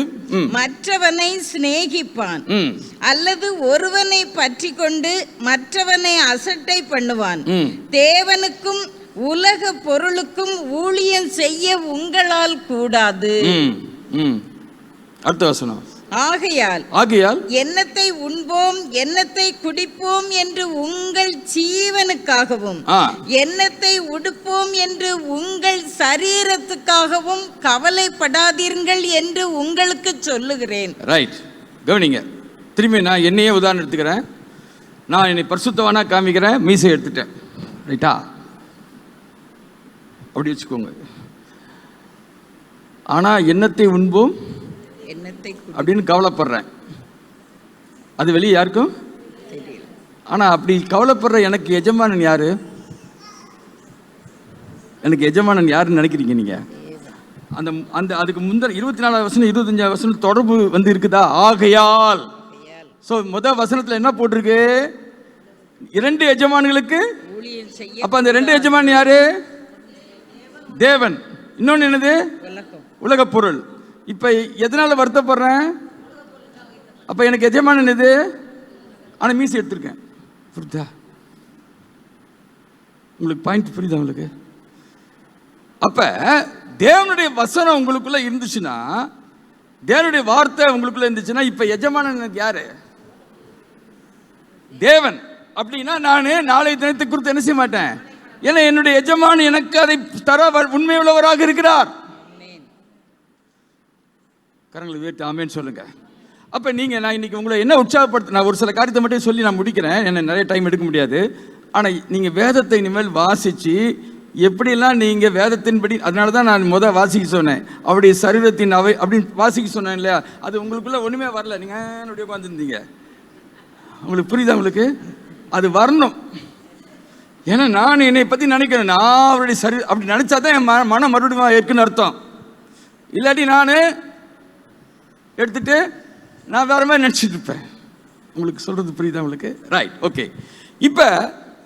மற்றவனை சிநேகிப்பான், ம் அல்லது ஒருவனை பற்றி கொண்டு மற்றவனை அசட்டை பண்ணுவான். ம் தேவனுக்கும் உலக பொருளுக்கும் ஊழியம் செய்ய உங்களால் கூடாது. ம் ம் அடுத்த வசனம். ஆகையால் என்னத்தை உண்போம் என்னத்தை குடிப்போம் என்று உங்கள் ஜீவனுக்காகவும் என்னத்தை உடுப்போம் என்று உங்கள் சரீரத்துக்காகவும் கவலைப்படாதீர்கள் என்று உங்களுக்கு சொல்லுகிறேன். ரைட், கவனிங்க. திரும்பி நான் என்னையே உதாரணம் எடுத்துக்கிறேன். நான் என்னை பரிசுத்தவானா காமிக்கிறேன், மீசை எடுத்துட்டேன். ரைட்டா? அப்படி வச்சுக்கோங்க. ஆனால் என்னத்தை உண்போம் அப்படின்னு கவலைப்படுறேன். அது வெளியே யாருக்கும் தெரியல. ஆனால் அப்படி கவலைப்படுற எனக்கு எஜமானன் யாரு? எனக்கு எஜமானன் யாருன்னு நினைக்கிறீங்க நீங்க? அந்த அந்த அதுக்கு முந்தின 24 வசனம் 25 வசனம் தொடர்பு வந்து இருக்குதா? ஆகையால். ஸோ முதல் வசனத்தில் என்ன போட்டிருக்கு? 2 எஜமான்களுக்கு. அப்ப அந்த 2 எஜமான் யாரு? தேவன். இன்னொன்னு என்னது? உலக பொருள். இப்ப எதனால வருத்தப்படுறேன்? அப்ப எனக்கு எஜமானன் இது, ஆனா மீசி எடுத்திருக்கேன். புரியுதா உங்களுக்கு? பாயிண்ட் புரியுதா உங்களுக்கு? அப்ப தேவனுடைய வசனம் உங்களுக்குள்ள இருந்துச்சுன்னா, தேவனுடைய வார்த்தை உங்களுக்குள்ள இருந்துச்சுன்னா, இப்ப எஜமானன் யாரு? தேவன். அப்படின்னா நானு நாளை தினத்தை குறித்து என்ன செய்ய மாட்டேன். ஏன்னா என்னுடைய எஜமான் எனக்கு அதை தர உண்மை உள்ளவராக இருக்கிறார். கரங்களை உயர்த்தி ஆமேன்னு சொல்லுங்க. அப்போ நீங்கள், நான் இன்னைக்கு உங்களை என்ன உற்சாகப்படுத்த, நான் ஒரு சில காரியத்தை மட்டும் சொல்லி நான் முடிக்கிறேன், என்ன நிறைய டைம் எடுக்க முடியாது. ஆனால் நீங்கள் வேதத்தை இனிமேல் வாசித்து எப்படிலாம் நீங்கள் வேதத்தின்படி, அதனால தான் நான் வாசிக்க சொன்னேன், அவருடைய சரீரத்தின் அவை அப்படின்னு வாசிக்க சொன்னேன் இல்லையா? அது உங்களுக்குள்ள ஒன்றுமே வரல, நீங்கள் என்னுடைய உட்காந்துருந்தீங்க. உங்களுக்கு புரியுதா உங்களுக்கு? அது வரணும். ஏன்னா நான் என்னை பற்றி நினைக்கிறேன், நான் அவருடைய அப்படி நினச்சா தான் என் மனம் மறுபடியும் இருக்குன்னு அர்த்தம். இல்லாட்டி நான் எடுத்துட்டு நான் வேற மாதிரி நினச்சிட்டு இருப்பேன். உங்களுக்கு சொல்றது புரியுதா உங்களுக்கு? Right, okay. இப்போ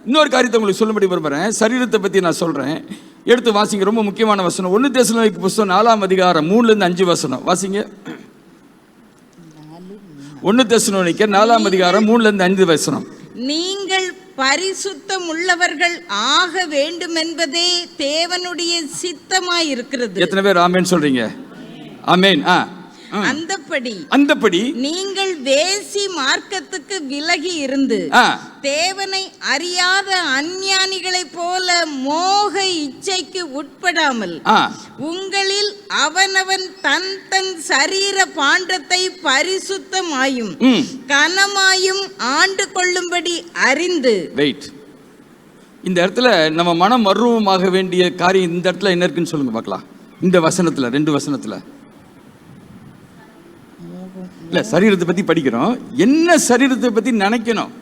இன்னொரு காரியத்தை உங்களுக்கு சொல்லும்படி விரும்புகிறேன். சரீரத்தை பற்றி நான் சொல்கிறேன். எடுத்து வாசிங்க. ரொம்ப முக்கியமான வசனம். 1 தெசலோனிக்கேயர் புத்தகம் 4ஆம் அதிகாரம் 3-5 வசனம் வாசிங்க. 1 தெசலோனிக்கேயர் 4ஆம் அதிகாரம் 3-5 வசனம். நீங்கள் பரிசுத்தம் உள்ளவர்கள் ஆக வேண்டும் என்பதே தேவனுடைய சித்தமாய் இருக்கிறது. எத்தனை பேர் ஆமேன் சொல்றீங்க? ஆமேன். அந்தப்படி நீங்கள் வேசி மார்க்கத்துக்கு விலகி இருந்து தேவனை அறியாத அஞ்ஞானிகளைப் போல மோக இச்சைக்கு உட்படாமல் உங்களில் அவனவன் தன் தன் சரீர பாண்டத்தை பரிசுத்தமாயும் கனமாயும் ஆண்டு கொள்ளும்படி அறிந்து. வெயிட், இந்த இடத்துல நம்ம மனம் மர்வமாக வேண்டிய காரியம் இந்த இடத்துல என்ன இருக்குன்னு சொல்லுங்க பார்க்கலாம். இந்த வசனத்துல 2 வசனத்துல இல்ல, சரீரத்தை பத்தி படிக்கிறோம். என்ன சரீரத்தை பத்தி நினைக்கணும்?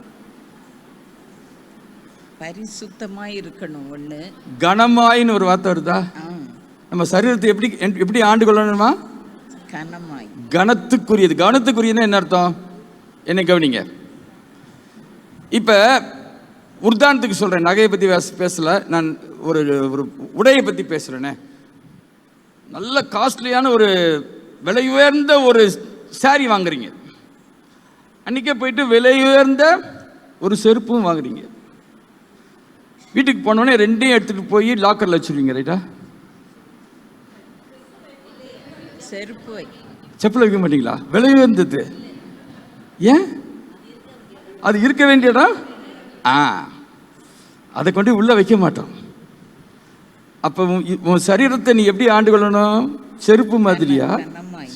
பரிசுத்தமாய் இருக்கணும். ஒண்ணு கனமாயின்னு ஒரு வார்த்தை வருதா? நம்ம சரீரத்தை எப்படி ஆண்டு கொள்ளணுமா? கனமாய். கனத்துக்குரியது. கனத்துக்குரியதுன்னா என்ன அர்த்தம்? என்ன கவனிங்க. இப்ப உதாரணத்துக்கு சொல்றேன். நகையை பத்தி பேசல, நான் ஒரு உடையை பத்தி பேசுறேனே. நல்ல காஸ்ட்லியான ஒரு விலை உயர்ந்த ஒரு சாரி வாங்குறீங்க. அன்றைக்கே போயிட்டு விலை உயர்ந்த ஒரு செருப்பும் வாங்குறீங்க. வீட்டுக்கு போனோடனே 2ஐயும் எடுத்துகிட்டு போய் லாக்கரில் வச்சுருவீங்க. ரைட்டா? செப்பல் வைக்க மாட்டீங்களா? விலை உயர்ந்தது. ஏன்? அது இருக்க வேண்டியதா? அதை கொண்டு உள்ளே வைக்க மாட்டோம். அப்போ உன் சரீரத்தை நீ எப்படி ஆண்டு கொள்ளணும்? செருப்பு மாதிரியா,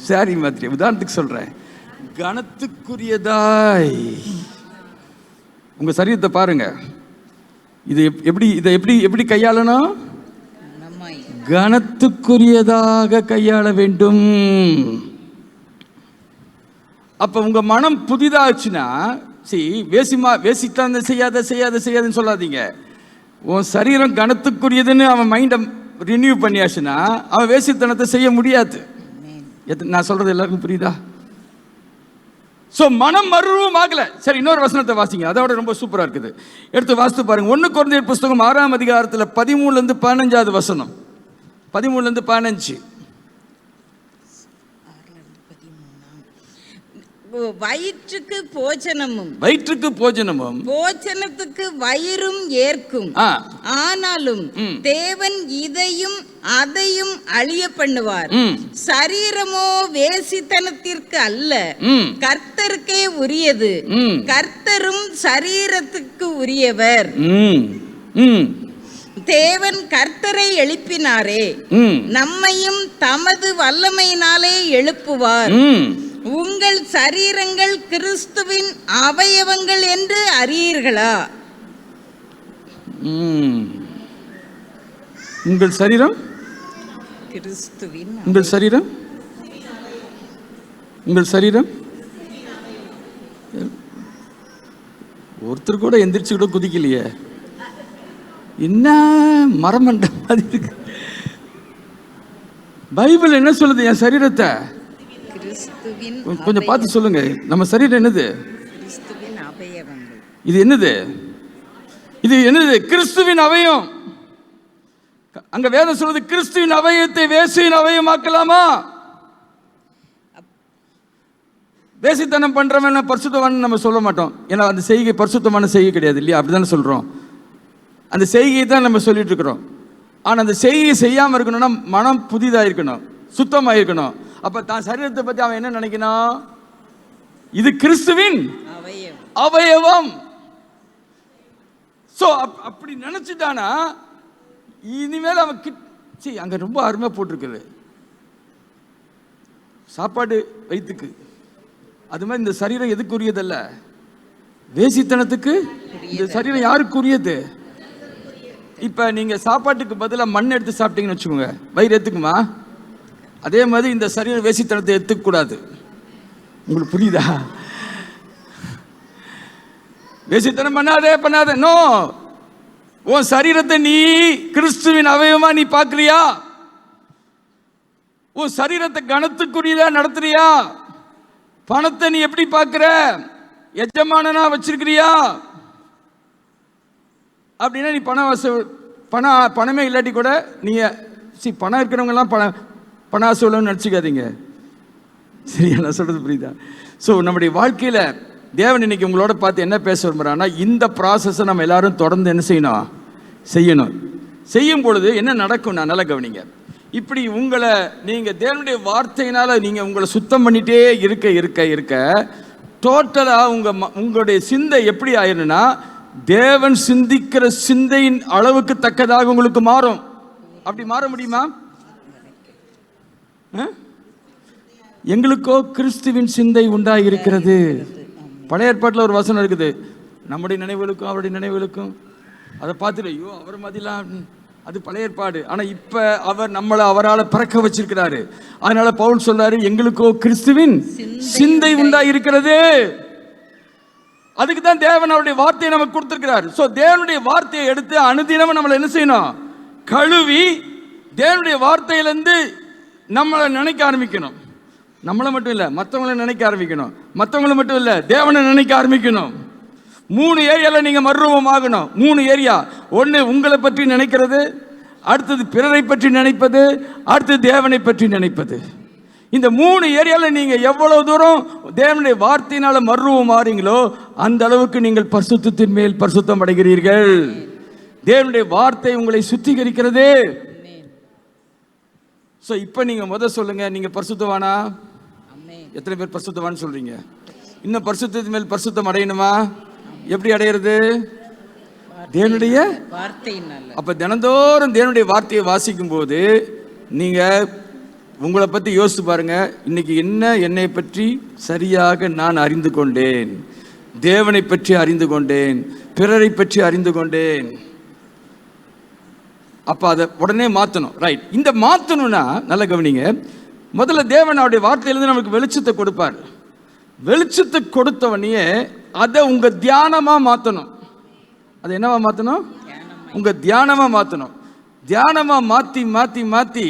சாரி மாதிரி? உதாரணத்துக்கு சொல்றேன். கனத்துக்குரியதாய் உங்க சரீரத்தை பாருங்க. இதை எப்படி கையாளணும்? கனத்துக்குரியதாக கையாள வேண்டும். அப்ப உங்க மனம் புதிதாச்சுன்னா, வேசித்தான் செய்யாதுன்னு சொல்லாதீங்க. உன் சரீரம் கனத்துக்குரியதுன்னு அவன் மைண்டை ரினியூ பண்ணியாச்சுன்னா அவன் வேசித்தனத்தை செய்ய முடியாது. நான் சொல்றது எல்லாருக்கும் புரியுதா? ஸோ மனம் மறுரூபம் ஆகல. சரி, இன்னொரு வசனத்தை வாசிங்க, அதோட ரொம்ப சூப்பரா இருக்குது. எடுத்து வாசித்து பாருங்க. 1 கொரிந்தியர் புத்தகம் 6ஆம் அதிகாரத்தில் 13-15 வசனம். 13-15. வயிற்றுக்கு போஜனமும் வயிற்றுக்கு போஜனமும் போஜனத்துக்கு வயிறும் ஏற்கும். ஆனாலும் தேவன் இதையும் அதையும் அழிய பண்ணுவார். சரீரமோ வேசித்தனத்திற்கு அல்ல, கர்த்தருக்கே உரியது. கர்த்தரும் சரீரத்துக்கு உரியவர். தேவன் கர்த்தரை எழுப்பினாரே, நம்மையும் தமது வல்லமையினாலே எழுப்புவார். உங்கள் சரீரங்கள் கிறிஸ்துவின் அவயவங்கள் என்று அறியீர்களா? உங்கள் சரீரம் கிறிஸ்துவின் உங்கள் சரீரம் உங்கள் சரீரம் ஒருத்தர் கூட எந்திரிச்சு கூட குதிக்கலையே, என்ன மரமண்ட மாதிரி இருக்கு. பைபிள் என்ன சொல்லுது என் சரீரத்தை? கொஞ்சம் பார்த்து சொல்லுங்க. நம்ம சரீரம் என்னது? இது என்னது? இது என்னது? கிறிஸ்துவின் அவயம். அங்க வேதம் சொல்றது கிறிஸ்துவின் அவயத்தை வேசியின் அவயமாக்கலாமா? வேசித்தனம் பண்றவன் பரிசுத்தவான் நம்ம சொல்ல மாட்டோம். ஏன்னா அந்த செய்கை பரிசுத்தமான செய்கை கிடையாது இல்லையா? அப்படிதானே சொல்றோம். அந்த செய்கையை தான் நம்ம சொல்லிட்டு இருக்கிறோம். ஆனால் அந்த செய்கையை செய்யாமல் இருக்கணும்னா மனம் புதிதாக இருக்கணும், சுத்தமாக இருக்கணும். அப்போ தான் சரீரத்தை பற்றி அவன் என்ன நினைக்கணும்? இது கிறிஸ்துவின் அவயவம். ஸோ அப்படி நினச்சிட்டானா இனிமேல் அவன் அங்கே ரொம்ப அருமையாக போட்டிருக்குது சாப்பாடு வயிற்றுக்கு. அது மாதிரி இந்த சரீரம் எதுக்குரியதல்ல, வேசித்தனத்துக்கு. இந்த சரீரம் யாருக்குரியது? இப்போ நீங்கள் சாப்பாட்டுக்கு பதிலாக மண் எடுத்து சாப்பிட்டீங்கன்னு வச்சுக்கோங்க, வயிறு ஏற்றுக்குமா? அதே மாதிரி இந்த சரீரம் வேசித்தனத்தை எடுத்துக்கூடாது. உங்களுக்கு புரியுதா? வேசித்தனம் பண்ணாதே நோ. உன் சரீரத்தை நீ கிறிஸ்துவின் அவயவமா நீ பார்க்கறியா? உன் சரீரத்தை கனத்துக்குரியதா நடத்துறியா? பணத்தை நீ எப்படி பார்க்கிற? எஜமானனா வச்சிருக்கிறியா? அப்படின்னா நீ பணமே இல்லாட்டி கூட நீ பணம் இருக்கிறவங்கலாம் பண ஆசை உள்ளவன்னு நினச்சிக்காதீங்க. சரியா நான் சொல்றது புரியுதா? ஸோ நம்முடைய வாழ்க்கையில் தேவன் இன்னைக்கு உங்களோட பார்த்து என்ன பேச விரும்புகிறான்னா, இந்த ப்ராசஸை நம்ம எல்லாரும் தொடர்ந்து என்ன செய்யணும். செய்யும் பொழுது என்ன நடக்கும்? நான் நல்லா கவனிங்க. இப்படி உங்களை நீங்கள் தேவனுடைய வார்த்தையினால் நீங்கள் உங்களை சுத்தம் பண்ணிகிட்டே இருக்க டோட்டலாக உங்களுடைய சிந்தை எப்படி ஆயிருன்னா, தேவன் சிந்திக்கிற சிந்தையின் அளவுக்கு தக்கதாக உங்களுக்கு மாறும். அப்படி மாற முடியுமா? எங்களுக்கோ கிறிஸ்துவின் சிந்தை உண்டாயிருக்கிறது. பழைய ஏற்பாட்டில் ஒரு வசனம் இருக்குது, நம்முடைய நினைவுகளுக்கும் அவருடைய நினைவுகளுக்கும். அதை பார்த்துட்டு ஐயோ அவர் மாதிரிலாம், அது பழைய ஏற்பாடு. ஆனால் இப்போ அவர் நம்மளை அவரால் பிறக்க வச்சிருக்கிறாரு. அதனால பவுல் சொல்றாரு, எங்களுக்கோ கிறிஸ்துவின் சிந்தை உண்டாயிருக்கிறது. அதுக்கு தான் தேவன் அவருடைய வார்த்தையை நமக்கு கொடுத்திருக்கிறார். ஸோ தேவனுடைய வார்த்தையை எடுத்து அனுதினமும் நம்மளை என்ன செய்யணும்? கழுவி தேவனுடைய வார்த்தையிலேருந்து நம்மளை நினைக்க ஆரம்பிக்கணும். நம்மளை மட்டும் இல்லை, மற்றவங்களை நினைக்க ஆரம்பிக்கணும். மற்றவங்களை மட்டும் இல்லை, தேவனை நினைக்க ஆரம்பிக்கணும். 3 ஏரியாவில் நீங்கள் மறுரூபம் ஆகணும். 3 ஏரியா. ஒன்று உங்களை பற்றி நினைக்கிறது, அடுத்தது பிறரை பற்றி நினைப்பது, அடுத்தது தேவனை பற்றி நினைப்பது. இந்த 3 ஏரியாவில் நீங்கள் எவ்வளவு தூரம் தேவனுடைய வார்த்தையினால் மறுரூபம் மாறீங்களோ அந்த அளவுக்கு நீங்கள் பரிசுத்தத்தின் மேல் பரிசுத்தம் அடைகிறீர்கள். தேவனுடைய வார்த்தை உங்களை சுத்திகரிக்கிறது. ஸோ இப்போ நீங்கள் சொல்லுங்க, நீங்கள் பரிசுத்தவானா? எத்தனை பேர் பரிசுத்தவான்னு சொல்றீங்க? இன்னும் பரிசுத்தத்தின் மேல் பரிசுத்தம் அடையணுமா? எப்படி அடையிறது? தேவனுடைய வார்த்தையினால. அப்ப தினந்தோறும் தேவனுடைய வார்த்தையை வாசிக்கும் போது நீங்க உங்களை பத்தி யோசித்து பாருங்க, இன்னைக்கு என்னை பற்றி சரியாக நான் அறிந்து கொண்டேன், தேவனை பற்றி அறிந்து கொண்டேன், பிறரை பற்றி அறிந்து கொண்டேன். அப்ப அதை உடனே மாற்றணும். ரைட். இந்த மாற்றணும்னா நல்ல கவனிங்க, முதல்ல தேவன் அவருடைய வார்த்தையிலிருந்து நமக்கு வெளிச்சத்தை கொடுப்பார். வெளிச்சத்தை கொடுத்தவனையே அதை உங்க தியானமா மாற்றணும். அதை என்னவா மாற்றணும்? உங்க தியானமா மாற்றணும். தியானமா மாற்றி மாற்றி மாற்றி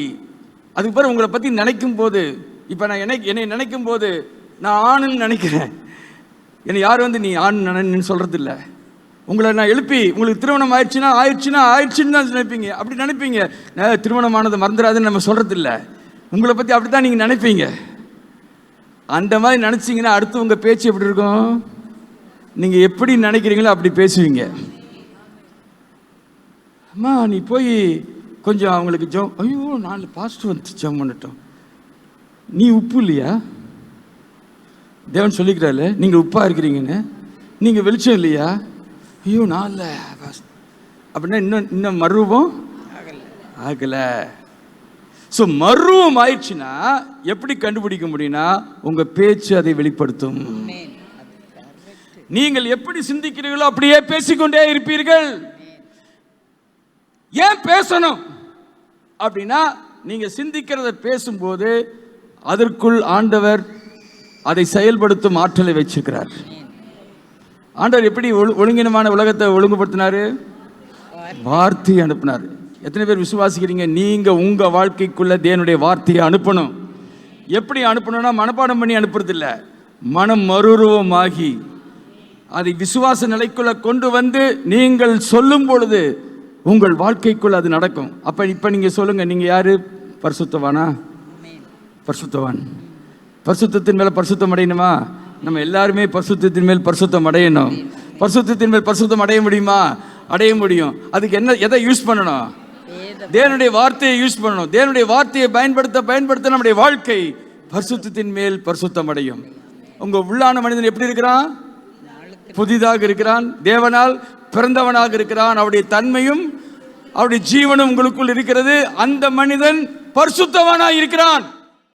அதுக்கு பிறகு உங்களை பற்றி நினைக்கும் போது, இப்போ நான் என்னை நினைக்கும் போது நான் ஆணுன்னு நினைக்கிறேன். என்னை யார் நீ ஆண் சொல்றது இல்லை. உங்களை நான் எழுப்பி உங்களுக்கு திருமணம் ஆயிடுச்சுன்னு தான் நினைப்பீங்க. அப்படி நினைப்பீங்க. திருமணமானது மறந்துடாதுன்னு நம்ம சொல்றது இல்லை. உங்களை பற்றி அப்படி தான் நீங்கள் நினைப்பீங்க. அந்த மாதிரி நினச்சிங்கன்னா அடுத்து உங்கள் பேச்சு எப்படி இருக்கும்? நீங்கள் எப்படி நினைக்கிறீங்களோ அப்படி பேசுவீங்க. அம்மா நீ போய் கொஞ்சம் அவங்களுக்கு ஜெபம், ஐயோ 4 பாஸ்டர் வந்து ஜெபம் பண்ணட்டும். நீ உப்பு இல்லையா? தேவன் சொல்லிக்கிறாரு நீங்கள் உப்பாக இருக்கிறீங்கன்னு. நீங்கள் வெளிச்சம் இல்லையா? ஐயோ 4 அப்படின்னா இன்னும் மறுரூபம் ஆகலை. ஸோ மறுரூபம் ஆயிடுச்சுன்னா எப்படி கண்டுபிடிக்க முடியும்னா உங்கள் பேச்சு அதை வெளிப்படுத்தும். நீங்கள் எப்படி சிந்திக்கிறீர்களோ அப்படியே பேசிக்கொண்டே இருப்பீர்கள். ஏன் பேசணும் அப்படின்னா நீங்க சிந்திக்கிறத பேசும்போது அதற்குள் ஆண்டவர் அதை செயல்படுத்தும் ஆற்றலை வச்சிருக்கிறார். ஆண்டவர் எப்படி ஒழுங்கினமான உலகத்தை ஒழுங்குபடுத்தினாரு? வார்த்தையை அனுப்பினார். எத்தனை பேர் விசுவாசிக்கிறீங்க? நீங்க உங்க வாழ்க்கைக்குள்ள தேவனுடைய வார்த்தையை அனுப்பணும். எப்படி அனுப்பணும்னா மனப்பாடம் பண்ணி அனுப்புறது இல்லை, மனம் மறுரூபமாகி அதை விசுவாச நிலைக்குள்ள கொண்டு வந்து நீங்கள் சொல்லும் பொழுது உங்கள் வாழ்க்கைக்குள் அது நடக்கும். அப்ப இப்ப நீங்க சொல்லுங்க, நீங்க யாரு? பரிசுத்தவானா? பரிசுத்தவான். பரிசுத்தத்தின் மேல பரிசுத்தம் அடையணுமா? நம்ம எல்லாருமே பரிசுத்தத்தின் மேல் பரிசுத்தம் அடையணும். பரிசுத்தத்தின் மேல் பரிசுத்தம் அடைய முடியுமா? அடைய முடியும். அதுக்கு என்ன, எதை யூஸ் பண்ணணும்? தேவனுடைய வார்த்தையை யூஸ் பண்ணணும். தேவனுடைய வார்த்தையை பயன்படுத்த நம்முடைய வாழ்க்கை பரிசுத்தத்தின் மேல் பரிசுத்தம் அடையும். உங்க உள்ளான மனிதன் எப்படி இருக்கிறான்? புதிதாக இருக்கிறான், தேவனால் பிறந்தவனாக இருக்கிறான். அவருடைய தன்மையும் அவருடைய ஜீவனும் உங்களுக்குள் இருக்கிறது. அந்த மனிதன் பரிசுத்தவனாய் இருக்கிறான்.